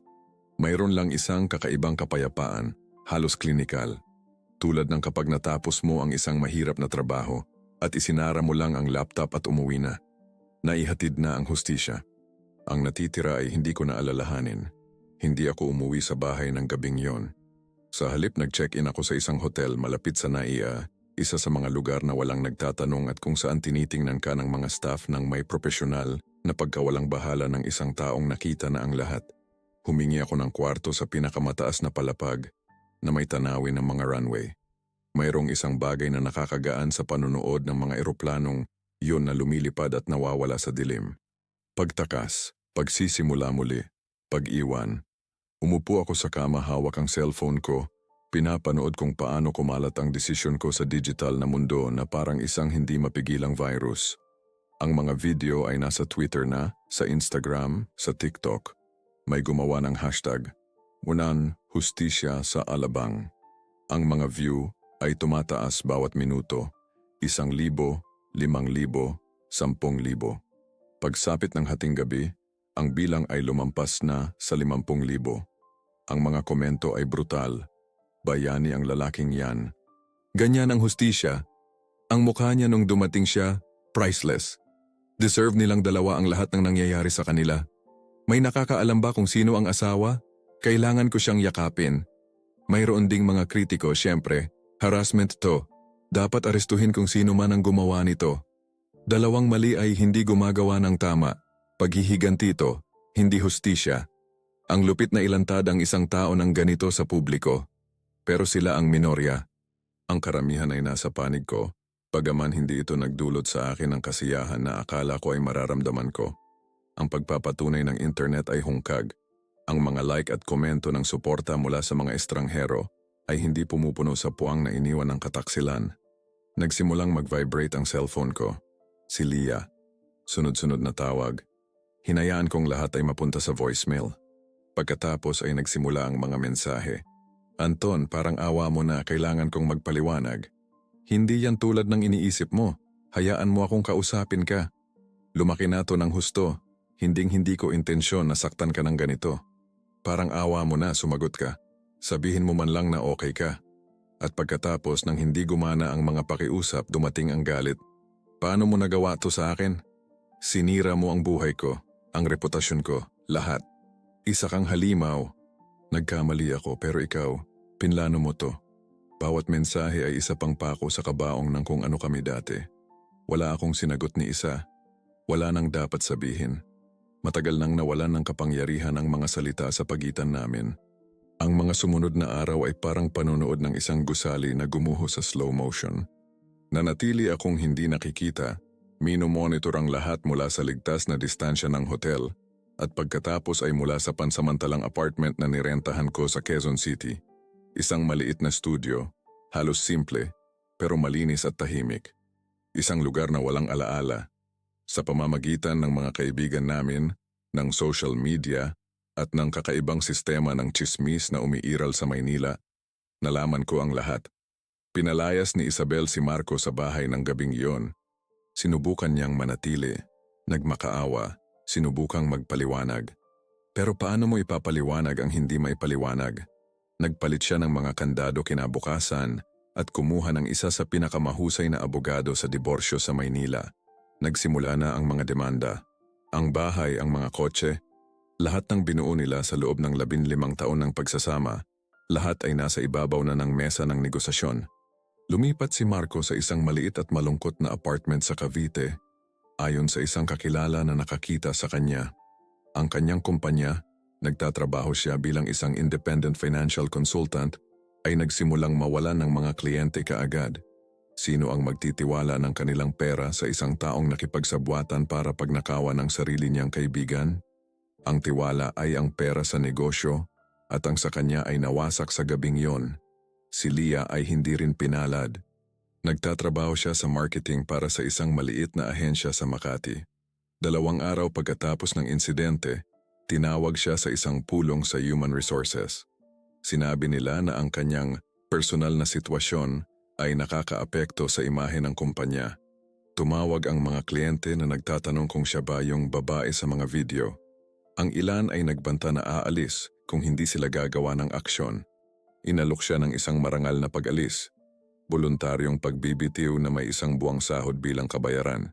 Mayroon lang isang kakaibang kapayapaan, halos klinikal. Tulad ng kapag natapos mo ang isang mahirap na trabaho at isinara mo lang ang laptop at umuwi na. Naihatid na ang hustisya. Ang natitira ay hindi ko na alalahanin. Hindi ako umuwi sa bahay ng gabing yon. Sa halip nag-check-in ako sa isang hotel malapit sa NAIA, isa sa mga lugar na walang nagtatanong at kung saan tinitingnan ka ng mga staff ng may profesional na pagkawalang bahala ng isang taong nakita na ang lahat. Humingi ako ng kwarto sa pinakamataas na palapag na may tanawin ng mga runway. Mayroong isang bagay na nakakagaan sa panunood ng mga eroplanong yun na lumilipad at nawawala sa dilim. Pagtakas, pagsisimula muli, pag-iwan. Umupo ako sa kama, hawak ang cellphone ko. Pinapanood kung paano kumalat ang desisyon ko sa digital na mundo na parang isang hindi mapigilang virus. Ang mga video ay nasa Twitter na, sa Instagram, sa TikTok. May gumawa ng hashtag, "Unan, Hustisya sa Alabang." Ang mga view ay tumataas bawat minuto, 1,000, 5,000, 10,000. Pagsapit ng hating gabi, ang bilang ay lumampas na sa 50,000. Ang mga komento ay brutal. Bayani ang lalaking yan. Ganyan ang hustisya. Ang mukha niya nung dumating siya, priceless. Deserve nilang dalawa ang lahat ng nangyayari sa kanila. May nakakaalam ba kung sino ang asawa? Kailangan ko siyang yakapin. Mayroon ding mga kritiko, syempre. Harassment to. Dapat arestuhin kung sino man ang gumawa nito. Dalawang mali ay hindi gumagawa ng tama. Paghihiganti ito, hindi hustisya. Ang lupit na ilantad ang isang tao ng ganito sa publiko. Pero sila ang minorya. Ang karamihan ay nasa panig ko, bagaman hindi ito nagdulot sa akin ng kasiyahan na akala ko ay mararamdaman ko. Ang pagpapatunay ng internet ay hungkag. Ang mga like at komento ng suporta mula sa mga estranghero ay hindi pumupuno sa puwang na iniwan ng kataksilan. Nagsimulang mag-vibrate ang cellphone ko. Si Leah. Sunod-sunod na tawag. Hinayaan kong lahat ay mapunta sa voicemail. Pagkatapos ay nagsimula ang mga mensahe. Anton, parang awa mo na, kailangan kong magpaliwanag. Hindi yan tulad ng iniisip mo. Hayaan mo akong kausapin ka. Lumaki na to ng husto. Hinding-hindi ko intensyon na saktan ka ng ganito. Parang awa mo na, sumagot ka. Sabihin mo man lang na okay ka. At pagkatapos ng hindi gumana ang mga pakiusap, dumating ang galit. Paano mo nagawa to sa akin? Sinira mo ang buhay ko, ang reputasyon ko, lahat. Isa kang halimaw. Nagkamali ako pero ikaw, pinlano mo to. Bawat mensahe ay isa pang pako sa kabaong ng kung ano kami dati. Wala akong sinagot ni isa. Wala nang dapat sabihin. Matagal nang nawalan ng kapangyarihan ang mga salita sa pagitan namin. Ang mga sumunod na araw ay parang panonood ng isang gusali na gumuho sa slow motion. Nanatili akong hindi nakikita, minomonitor ang lahat mula sa ligtas na distansya ng hotel at pagkatapos ay mula sa pansamantalang apartment na nirentahan ko sa Quezon City. Isang maliit na studio, halos simple, pero malinis at tahimik. Isang lugar na walang alaala. Sa pamamagitan ng mga kaibigan namin, ng social media, at ng kakaibang sistema ng tsismis na umiiral sa Maynila, nalaman ko ang lahat. Pinalayas ni Isabel si Marco sa bahay ng gabing iyon. Sinubukan niyang manatili, nagmakaawa, sinubukang magpaliwanag. Pero paano mo ipapaliwanag ang hindi maipaliwanag? Nagpalit siya ng mga kandado kinabukasan at kumuha ng isa sa pinakamahusay na abogado sa diborsyo sa Maynila. Nagsimula na ang mga demanda. Ang bahay, ang mga kotse, lahat ng binuo nila sa loob ng 15 taon ng pagsasama, lahat ay nasa ibabaw na ng mesa ng negosasyon. Lumipat si Marco sa isang maliit at malungkot na apartment sa Cavite, ayon sa isang kakilala na nakakita sa kanya. Ang kanyang kumpanya, nagtatrabaho siya bilang isang independent financial consultant, ay nagsimulang mawalan ng mga kliyente kaagad. Sino ang magtitiwala ng kanilang pera sa isang taong nakipagsabwatan para pagnakawan ng sarili niyang kaibigan? Ang tiwala ay ang pera sa negosyo at ang sa kanya ay nawasak sa gabing yon. Si Leah ay hindi rin pinalad. Nagtatrabaho siya sa marketing para sa isang maliit na ahensya sa Makati. 2 araw pagkatapos ng insidente, tinawag siya sa isang pulong sa Human Resources. Sinabi nila na ang kanyang personal na sitwasyon ay nakakaapekto sa imahe ng kumpanya. Tumawag ang mga kliyente na nagtatanong kung siya ba yung babae sa mga video. Ang ilan ay nagbanta na aalis kung hindi sila gagawa ng aksyon. Inalok siya ng isang marangal na pag-alis. Voluntaryong pagbibitiw na may 1 buwang sahod bilang kabayaran.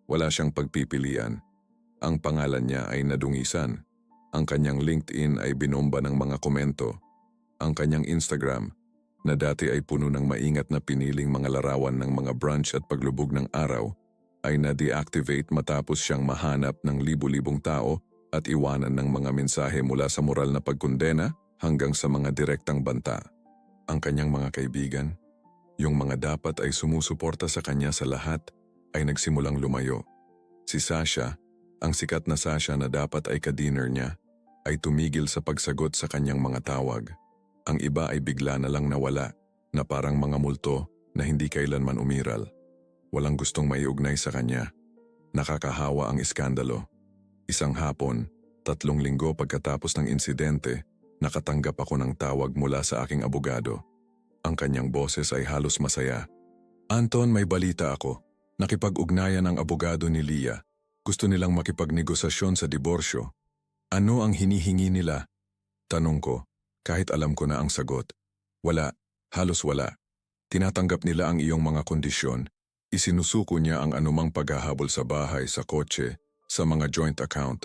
Wala siyang pagpipilian. Ang pangalan niya ay nadungisan. Ang kanyang LinkedIn ay binomba ng mga komento. Ang kanyang Instagram, na dati ay puno ng maingat na piniling mga larawan ng mga brunch at paglubog ng araw, ay na-deactivate matapos siyang mahanap ng libu-libong tao at iwanan ng mga mensahe mula sa moral na pagkondena hanggang sa mga direktang banta. Ang kanyang mga kaibigan, yung mga dapat ay sumusuporta sa kanya sa lahat, ay nagsimulang lumayo. Si Sasha, ang sikat na Sasha na dapat ay ka-dinner niya, ay tumigil sa pagsagot sa kanyang mga tawag. Ang iba ay bigla na lang nawala, na parang mga multo na hindi kailanman umiral. Walang gustong maiugnay sa kanya. Nakakahawa ang iskandalo. Isang hapon, 3 linggo pagkatapos ng insidente, nakatanggap ako ng tawag mula sa aking abogado. Ang kanyang boses ay halos masaya. Anton, may balita ako. Nakipag-ugnayan ang abogado ni Leah. Gusto nilang makipagnegosasyon sa diborsyo. Ano ang hinihingi nila? Tanong ko, kahit alam ko na ang sagot. Wala, halos wala. Tinatanggap nila ang iyong mga kondisyon. Isinusuko niya ang anumang paghahabol sa bahay, sa kotse, sa mga joint account.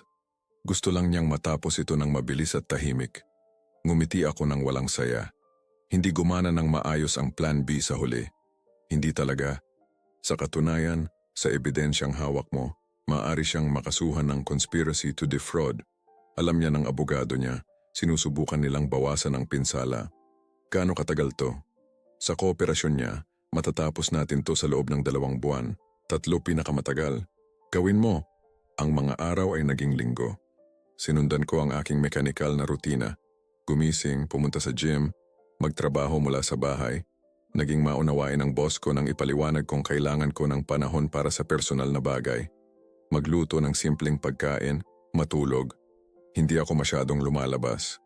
Gusto lang niyang matapos ito ng mabilis at tahimik. Ngumiti ako ng walang saya. Hindi gumana ng maayos ang plan B sa huli. Hindi talaga. Sa katunayan, sa ebidensyang hawak mo, maaari siyang makasuhan ng conspiracy to defraud. Alam niya ng abogado niya, sinusubukan nilang bawasan ang pinsala. Gaano katagal to? Sa kooperasyon niya, matatapos natin to sa loob ng 2 buwan, 3 pinakamatagal. Gawin mo. Ang mga araw ay naging linggo. Sinundan ko ang aking mekanikal na rutina. Gumising, pumunta sa gym, magtrabaho mula sa bahay. Naging maunawain ng boss ko nang ipaliwanag kong kailangan ko ng panahon para sa personal na bagay. Magluto ng simpleng pagkain, matulog. Hindi ako masyadong lumalabas.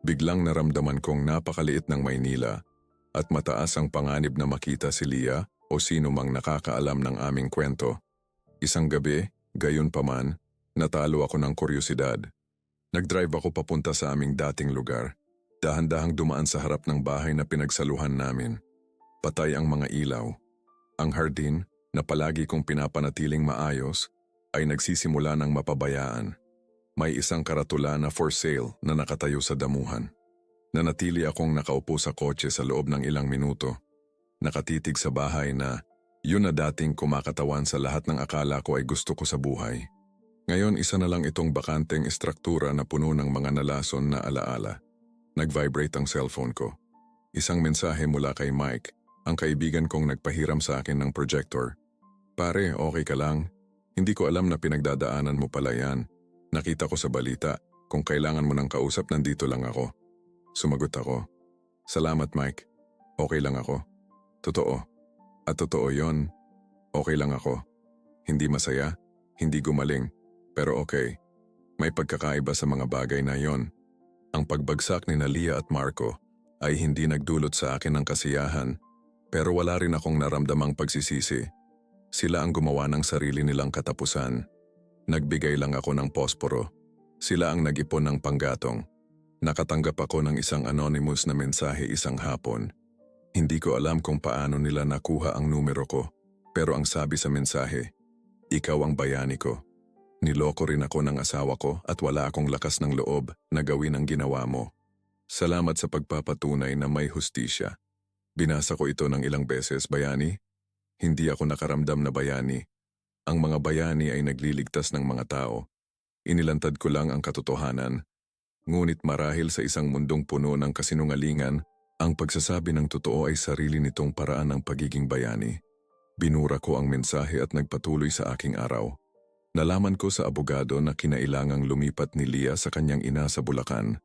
Biglang naramdaman kong napakaliit ng Maynila at mataas ang panganib na makita si Leah o sino mang nakakaalam ng aming kwento. Isang gabi, gayon pa man, natalo ako ng kuryosidad. Nagdrive ako papunta sa aming dating lugar. Dahan-dahang dumaan sa harap ng bahay na pinagsaluhan namin. Patay ang mga ilaw. Ang hardin, na palagi kong pinapanatiling maayos, ay nagsisimula ng mapabayaan. May isang karatula na for sale na nakatayo sa damuhan. Nanatili akong nakaupo sa kotse sa loob ng ilang minuto. Nakatitig sa bahay na yun na dating kumakatawan sa lahat ng akala ko ay gusto ko sa buhay. Ngayon isa na lang itong bakanteng estruktura na puno ng mga nalason na alaala. Nag-vibrate ang cellphone ko. Isang mensahe mula kay Mike, ang kaibigan kong nagpahiram sa akin ng projector. Pare, okay ka lang? Hindi ko alam na pinagdadaanan mo pala yan. Nakita ko sa balita, kung kailangan mo ng kausap nandito lang ako. Sumagot ako. Salamat Mike, okay lang ako. Totoo. At totoo yon, okay lang ako. Hindi masaya, hindi gumaling, pero okay. May pagkakaiba sa mga bagay na yon. Ang pagbagsak ni Leah at Marco ay hindi nagdulot sa akin ng kasiyahan, pero wala rin akong naramdamang pagsisisi. Sila ang gumawa ng sarili nilang katapusan. Nagbigay lang ako ng posporo. Sila ang nag-ipon ng panggatong. Nakatanggap ako ng isang anonymous na mensahe isang hapon. Hindi ko alam kung paano nila nakuha ang numero ko, pero ang sabi sa mensahe, ikaw ang bayani ko. Niloko rin ako ng asawa ko at wala akong lakas ng loob na gawin ang ginawa mo. Salamat sa pagpapatunay na may hustisya. Binasa ko ito ng ilang beses, bayani. Hindi ako nakaramdam na bayani. Ang mga bayani ay nagliligtas ng mga tao. Inilantad ko lang ang katotohanan. Ngunit marahil sa isang mundong puno ng kasinungalingan, ang pagsasabi ng totoo ay sarili nitong paraan ng pagiging bayani. Binura ko ang mensahe at nagpatuloy sa aking araw. Nalaman ko sa abogado na kinailangang lumipat ni Leah sa kanyang ina sa Bulacan.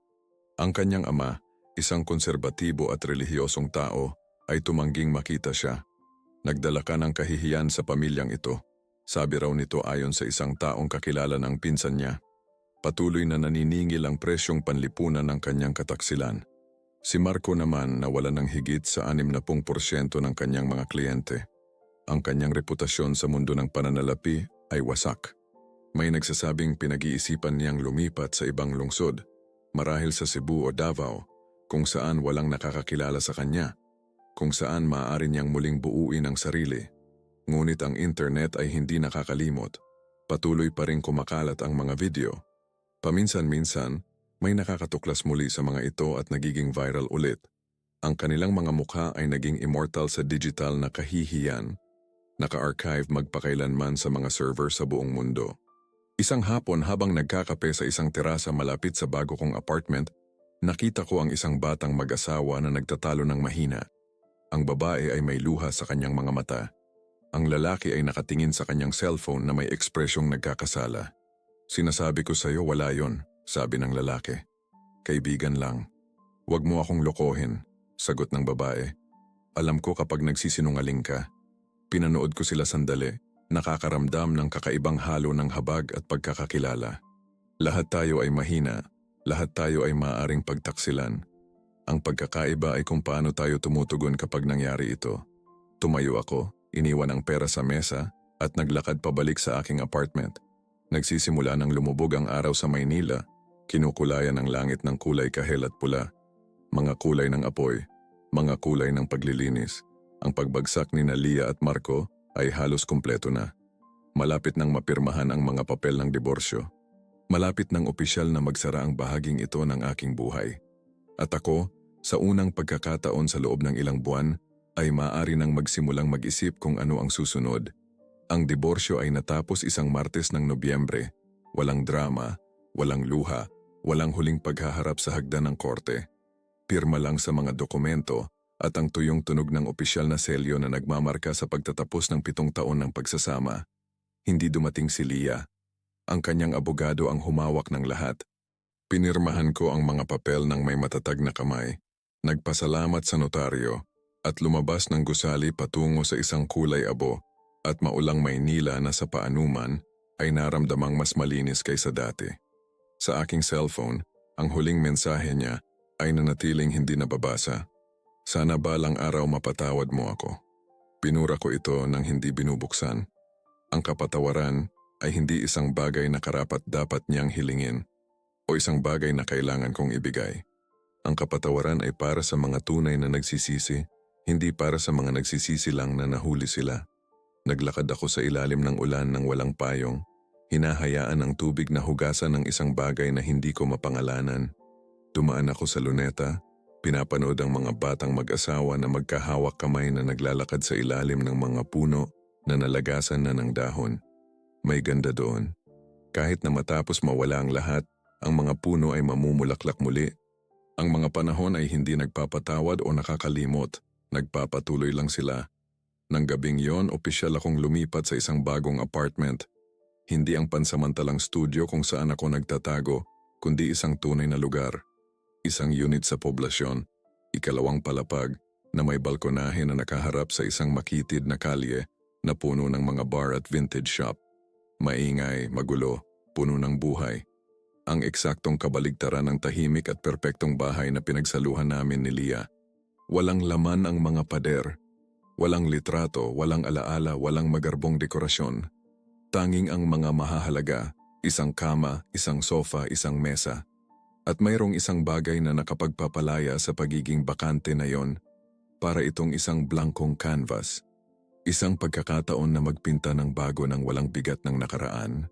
Ang kanyang ama, isang konserbatibo at relihiyosong tao, ay tumangging makita siya. Nagdala ka ng kahihiyan sa pamilyang ito. Sabi raw nito ayon sa isang taong kakilala ng pinsan niya. Patuloy na naniningil ang presyong panlipunan ng kanyang kataksilan. Si Marco naman nawala ng higit sa 60% ng kanyang mga kliyente. Ang kanyang reputasyon sa mundo ng pananalapi ay wasak. May nagsasabing pinag-iisipan niyang lumipat sa ibang lungsod, marahil sa Cebu o Davao, kung saan walang nakakakilala sa kanya, kung saan maaari niyang muling buuin ang sarili. Ngunit ang internet ay hindi nakakalimot. Patuloy pa rin kumakalat ang mga video. Paminsan-minsan, may nakakatuklas muli sa mga ito at nagiging viral ulit. Ang kanilang mga mukha ay naging immortal sa digital na kahihiyan, naka-archive magpakailanman sa mga server sa buong mundo. Isang hapon habang nagkakape sa isang terasa malapit sa bago kong apartment, nakita ko ang isang batang mag-asawa na nagtatalo ng mahina. Ang babae ay may luha sa kanyang mga mata. Ang lalaki ay nakatingin sa kanyang cellphone na may ekspresyong nagkakasala. Sinasabi ko sa'yo wala yon, sabi ng lalaki. Kaibigan lang. Huwag mo akong lokohin, sagot ng babae. Alam ko kapag nagsisinungaling ka. Pinanood ko sila sandali, nakakaramdam ng kakaibang halo ng habag at pagkakakilala. Lahat tayo ay mahina, lahat tayo ay maaaring pagtaksilan. Ang pagkakaiba ay kung paano tayo tumutugon kapag nangyari ito. Tumayo ako, iniwan ang pera sa mesa, at naglakad pabalik sa aking apartment. Nagsisimula ng lumubog ang araw sa Maynila, kinukulayan ang langit ng kulay kahel at pula. Mga kulay ng apoy, mga kulay ng paglilinis. Ang pagbagsak ni Lia at Marco ay halos kumpleto na. Malapit nang mapirmahan ang mga papel ng diborsyo. Malapit ng opisyal na magsara ang bahaging ito ng aking buhay. At ako, sa unang pagkakataon sa loob ng ilang buwan, ay maaari nang magsimulang mag-isip kung ano ang susunod. Ang diborsyo ay natapos isang Martes ng Nobyembre. Walang drama, walang luha, walang huling paghaharap sa hagdan ng korte. Pirma lang sa mga dokumento at ang tuyong tunog ng opisyal na selyo na nagmamarka sa pagtatapos ng 7 taon ng pagsasama. Hindi dumating si Lia. Ang kanyang abogado ang humawak ng lahat. Pinirmahan ko ang mga papel ng may matatag na kamay. Nagpasalamat sa notaryo at lumabas ng gusali patungo sa isang kulay abo at maulang Maynila na sa paanuman ay naramdamang mas malinis kaysa dati. Sa aking cellphone, ang huling mensahe niya ay nanatiling hindi nababasa. Sana balang araw mapatawad mo ako. Pinura ko ito nang hindi binubuksan. Ang kapatawaran ay hindi isang bagay na karapat-dapat niyang hilingin o isang bagay na kailangan kong ibigay. Ang kapatawaran ay para sa mga tunay na nagsisisi, hindi para sa mga nagsisisi lang na nahuli sila. Naglakad ako sa ilalim ng ulan ng walang payong, hinahayaan ang tubig na hugasan ng isang bagay na hindi ko mapangalanan. Dumaan ako sa luneta, pinapanood ang mga batang mag-asawa na magkahawak kamay na naglalakad sa ilalim ng mga puno na nalagasan na ng dahon. May ganda doon. Kahit na matapos mawala ang lahat, ang mga puno ay mamumulaklak muli. Ang mga panahon ay hindi nagpapatawad o nakakalimot, nagpapatuloy lang sila. Nang gabing yon, opisyal akong lumipat sa isang bagong apartment. Hindi ang pansamantalang studio kung saan ako nagtatago, kundi isang tunay na lugar. Isang unit sa poblasyon, ikalawang palapag, na may balkonahe na nakaharap sa isang makitid na kalye na puno ng mga bar at vintage shop. Maingay, magulo, puno ng buhay. Ang eksaktong kabaligtaran ng tahimik at perpektong bahay na pinagsaluhan namin ni Lia. Walang laman ang mga pader. Walang litrato, walang alaala, walang magarbong dekorasyon. Tanging ang mga mahahalaga, isang kama, isang sofa, isang mesa. At mayroong isang bagay na nakapagpapalaya sa pagiging bakante na yon, para itong isang blankong canvas. Isang pagkakataon na magpinta ng bago ng walang bigat ng nakaraan.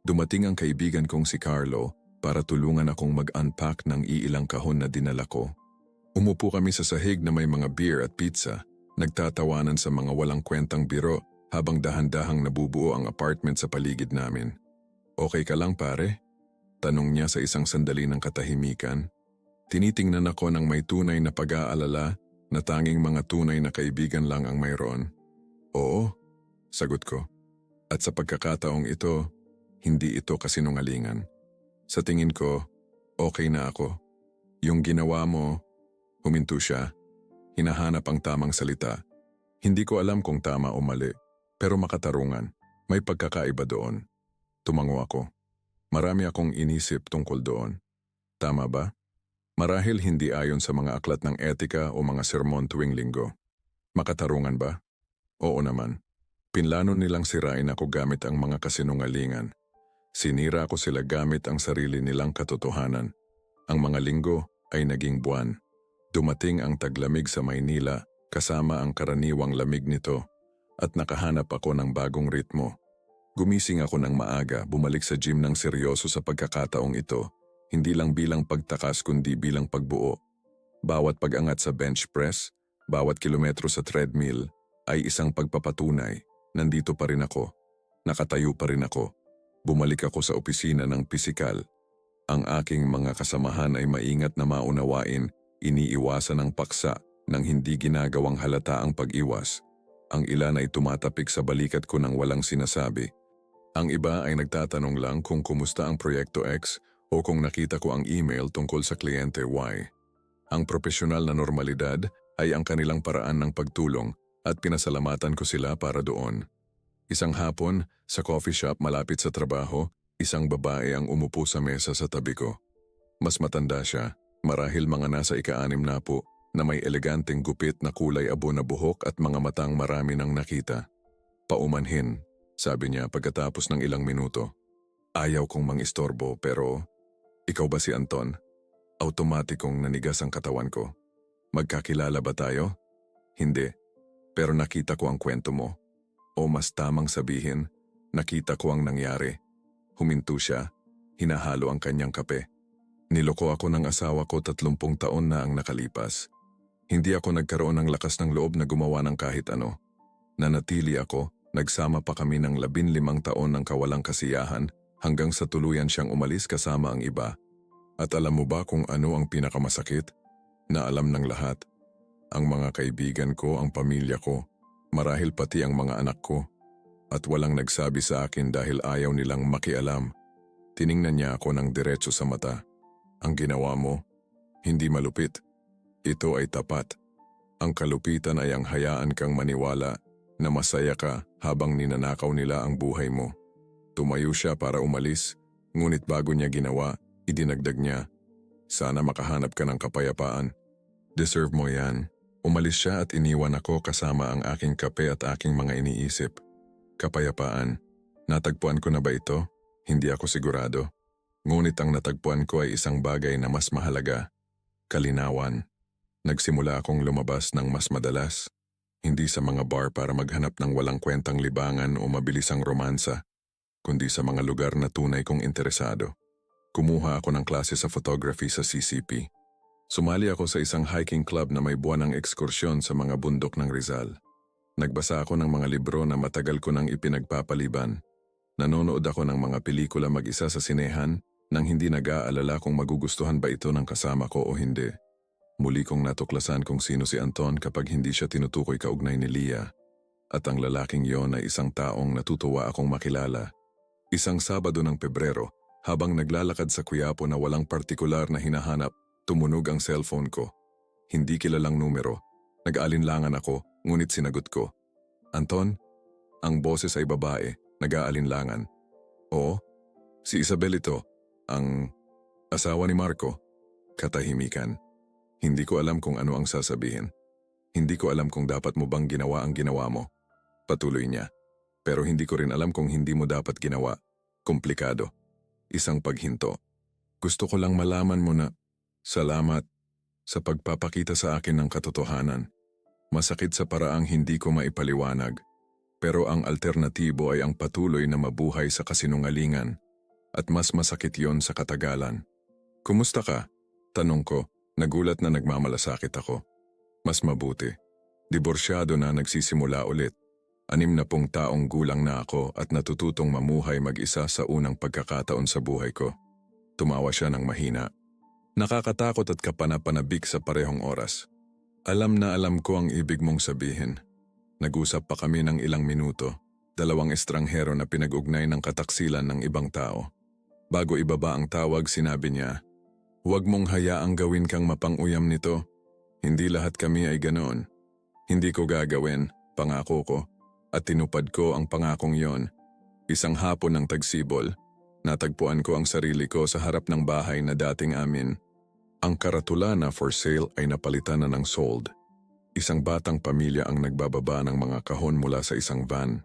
Dumating ang kaibigan kong si Carlo para tulungan akong mag-unpack ng iilang kahon na dinala ko. Umupo kami sa sahig na may mga beer at pizza. Nagtatawanan sa mga walang kwentang biro habang dahan-dahang nabubuo ang apartment sa paligid namin. Okay ka lang pare? Tanong niya sa isang sandali ng katahimikan. Tinitingnan ako ng may tunay na pag-aalala na tanging mga tunay na kaibigan lang ang mayroon. Oo, sagot ko. At sa pagkakataong ito, hindi ito kasinungalingan. Sa tingin ko, okay na ako. Yung ginawa mo, huminto siya. Hinahanap ang tamang salita. Hindi ko alam kung tama o mali, pero makatarungan. May pagkakaiba doon. Tumango ako. Marami akong inisip tungkol doon. Tama ba? Marahil hindi ayon sa mga aklat ng etika o mga sermon tuwing linggo. Makatarungan ba? Oo naman. Pinlano nilang sirain ako gamit ang mga kasinungalingan. Sinira ko sila gamit ang sarili nilang katotohanan. Ang mga linggo ay naging buwan. Dumating ang taglamig sa Maynila kasama ang karaniwang lamig nito at nakahanap ako ng bagong ritmo. Gumising ako ng maaga, bumalik sa gym ng seryoso sa pagkakataong ito, hindi lang bilang pagtakas kundi bilang pagbuo. Bawat pag-angat sa bench press, bawat kilometro sa treadmill ay isang pagpapatunay. Nandito pa rin ako, nakatayo pa rin ako. Bumalik ako sa opisina ng pisikal. Ang aking mga kasamahan ay maingat na maunawain. Iniiwasan ng paksa nang hindi ginagawang halata ang pag-iwas. Ang ilan ay tumatapik sa balikat ko nang walang sinasabi. Ang iba ay nagtatanong lang kung kumusta ang Proyekto X o kung nakita ko ang email tungkol sa kliyente Y. Ang profesional na normalidad ay ang kanilang paraan ng pagtulong at pinasalamatan ko sila para doon. Isang hapon, sa coffee shop malapit sa trabaho, isang babae ang umupo sa mesa sa tabi ko. Mas matanda siya. Marahil mga nasa ika-6 na po na may eleganteng gupit na kulay abo na buhok at mga matang marami nang nakita. Paumanhin, sabi niya pagkatapos ng ilang minuto. Ayaw kong mangistorbo pero, ikaw ba si Anton? Automatikong nanigas ang katawan ko. Magkakilala ba tayo? Hindi, pero nakita ko ang kwento mo. O mas tamang sabihin, nakita ko ang nangyari. Huminto siya, hinahalo ang kanyang kape. Niloko ako ng asawa ko 30 taon na ang nakalipas. Hindi ako nagkaroon ng lakas ng loob na gumawa ng kahit ano. Nanatili ako, nagsama pa kami ng 15 taon ng kawalang kasiyahan hanggang sa tuluyan siyang umalis kasama ang iba. At alam mo ba kung ano ang pinakamasakit? Na alam ng lahat. Ang mga kaibigan ko, ang pamilya ko, marahil pati ang mga anak ko. At walang nagsabi sa akin dahil ayaw nilang makialam. Tiningnan niya ako ng diretso sa mata. Ang ginawa mo, hindi malupit. Ito ay tapat. Ang kalupitan ay ang hayaan kang maniwala na masaya ka habang ninanakaw nila ang buhay mo. Tumayo siya para umalis, ngunit bago niya ginawa, idinagdag niya, sana makahanap ka ng kapayapaan. Deserve mo yan. Umalis siya at iniwan ako kasama ang aking kape at aking mga iniisip. Kapayapaan. Natagpuan ko na ba ito? Hindi ako sigurado. Ngunit ang natagpuan ko ay isang bagay na mas mahalaga. Kalinawan. Nagsimula akong lumabas ng mas madalas. Hindi sa mga bar para maghanap ng walang kwentang libangan o mabilisang romansa, kundi sa mga lugar na tunay kong interesado. Kumuha ako ng klase sa photography sa CCP. Sumali ako sa isang hiking club na may buwanang ekskursyon sa mga bundok ng Rizal. Nagbasa ako ng mga libro na matagal ko nang ipinagpapaliban. Nanonood ako ng mga pelikula mag-isa sa sinehan nang hindi nag-aalala kung magugustuhan ba ito ng kasama ko o hindi. Muli kong natuklasan kung sino si Anton kapag hindi siya tinutukoy kaugnay ni Leah. At ang lalaking yon ay isang taong natutuwa akong makilala. Isang Sabado ng Pebrero, habang naglalakad sa Quiapo na walang partikular na hinahanap, tumunog ang cellphone ko. Hindi kilalang numero. Nag-aalinlangan ako, ngunit sinagot ko. Anton? Ang boses ay babae, nag-aalinlangan. Oo, si Isabel ito, ang asawa ni Marco. Katahimikan. Hindi ko alam kung ano ang sasabihin. Hindi ko alam kung dapat mo bang ginawa ang ginawa mo. Patuloy niya. Pero hindi ko rin alam kung hindi mo dapat ginawa. Komplikado. Isang paghinto. Gusto ko lang malaman mo na, salamat sa pagpapakita sa akin ng katotohanan. Masakit sa paraang hindi ko maipaliwanag. Pero ang alternatibo ay ang patuloy na mabuhay sa kasinungalingan. At mas masakit yon sa katagalan. Kumusta ka? Tanong ko. Nagulat na nagmamalasakit ako. Mas mabuti. Diborsyado na nagsisimula ulit. 60 taong gulang na ako at natututong mamuhay mag-isa sa unang pagkakataon sa buhay ko. Tumawa siya ng mahina. Nakakatakot at kapanapanabik sa parehong oras. Alam na alam ko ang ibig mong sabihin. Nag-usap pa kami ng ilang minuto. 2 estranghero na pinag-ugnay ng kataksilan ng ibang tao. Bago ibaba ang tawag, sinabi niya, huwag mong hayaang gawin kang mapang-uyam nito. Hindi lahat kami ay ganoon. Hindi ko gagawin, pangako ko, at tinupad ko ang pangakong yon. Isang hapon ng tagsibol, natagpuan ko ang sarili ko sa harap ng bahay na dating amin. Ang karatula na for sale ay napalitan na ng sold. Isang batang pamilya ang nagbababa ng mga kahon mula sa isang van.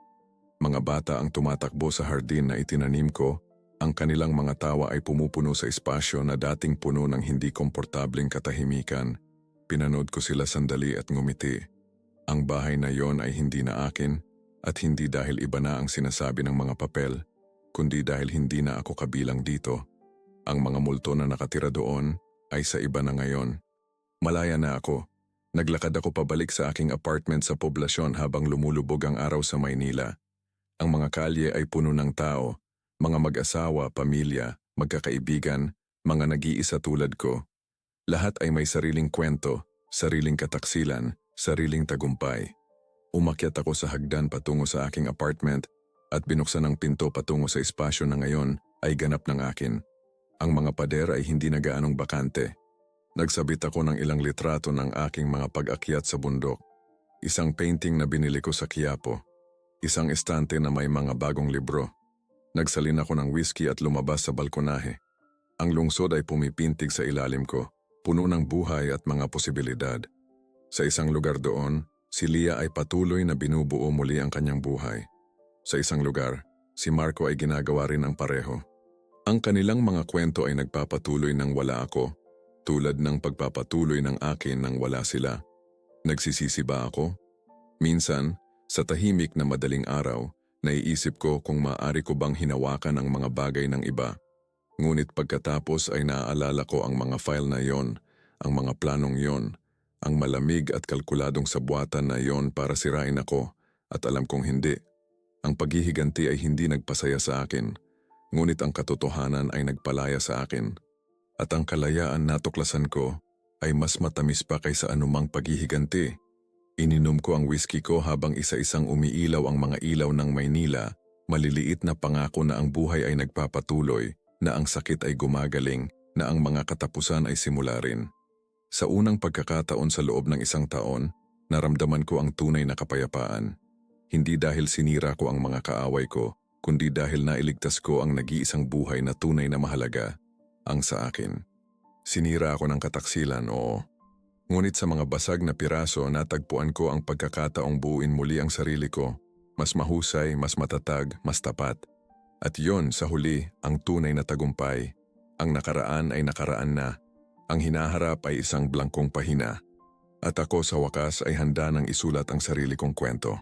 Mga bata ang tumatakbo sa hardin na itinanim ko. Ang kanilang mga tawa ay pumupuno sa espasyo na dating puno ng hindi komportabling katahimikan. Pinanood ko sila sandali at ngumiti. Ang bahay na yon ay hindi na akin at hindi dahil iba na ang sinasabi ng mga papel, kundi dahil hindi na ako kabilang dito. Ang mga multo na nakatira doon ay sa iba na ngayon. Malaya na ako. Naglakad ako pabalik sa aking apartment sa poblasyon habang lumulubog ang araw sa Maynila. Ang mga kalye ay puno ng tao. Mga mag-asawa, pamilya, magkakaibigan, mga nag-iisa tulad ko. Lahat ay may sariling kwento, sariling kataksilan, sariling tagumpay. Umakyat ako sa hagdan patungo sa aking apartment at binuksan ang pinto patungo sa espasyo na ngayon ay ganap ng akin. Ang mga pader ay hindi na gaanong bakante. Nagsabit ako ng ilang litrato ng aking mga pag-akyat sa bundok. Isang painting na binili ko sa Quiapo. Isang estante na may mga bagong libro. Nagsalin ako ng whiskey at lumabas sa balkonahe. Ang lungsod ay pumipintig sa ilalim ko. puno ng buhay at mga posibilidad. Sa isang lugar doon, si Leah ay patuloy na binubuo muli ang kanyang buhay. Sa isang lugar, si Marco ay ginagawa rin ang pareho. Ang kanilang mga kwento ay nagpapatuloy nang wala ako, tulad ng pagpapatuloy ng akin nang wala sila. Nagsisisi ba ako? Minsan, sa tahimik na madaling araw, naiisip ko kung maaari ko bang hinawakan ang mga bagay ng iba. Ngunit pagkatapos ay naaalala ko ang mga file na yon, ang mga planong yon, ang malamig at kalkuladong sabuatan na yon para sirain ako, at alam kong hindi. Ang paghihiganti ay hindi nagpasaya sa akin, ngunit ang katotohanan ay nagpalaya sa akin. At ang kalayaan na tuklasan ko ay mas matamis pa kaysa anumang paghihiganti. Ininom ko ang whiskey ko habang isa-isang umiilaw ang mga ilaw ng Maynila, maliliit na pangako na ang buhay ay nagpapatuloy, na ang sakit ay gumagaling, na ang mga katapusan ay simula rin. Sa unang pagkakataon sa loob ng isang taon, naramdaman ko ang tunay na kapayapaan. Hindi dahil sinira ko ang mga kaaway ko, kundi dahil nailigtas ko ang nag-iisang buhay na tunay na mahalaga, ang sa akin. Sinira ako ng kataksilan, oo. Ngunit sa mga basag na piraso, natagpuan ko ang pagkakataong buuin muli ang sarili ko. Mas mahusay, mas matatag, mas tapat. At yon sa huli, ang tunay na tagumpay. Ang nakaraan ay nakaraan na. Ang hinaharap ay isang blangkong pahina. At ako sa wakas ay handa ng isulat ang sarili kong kwento.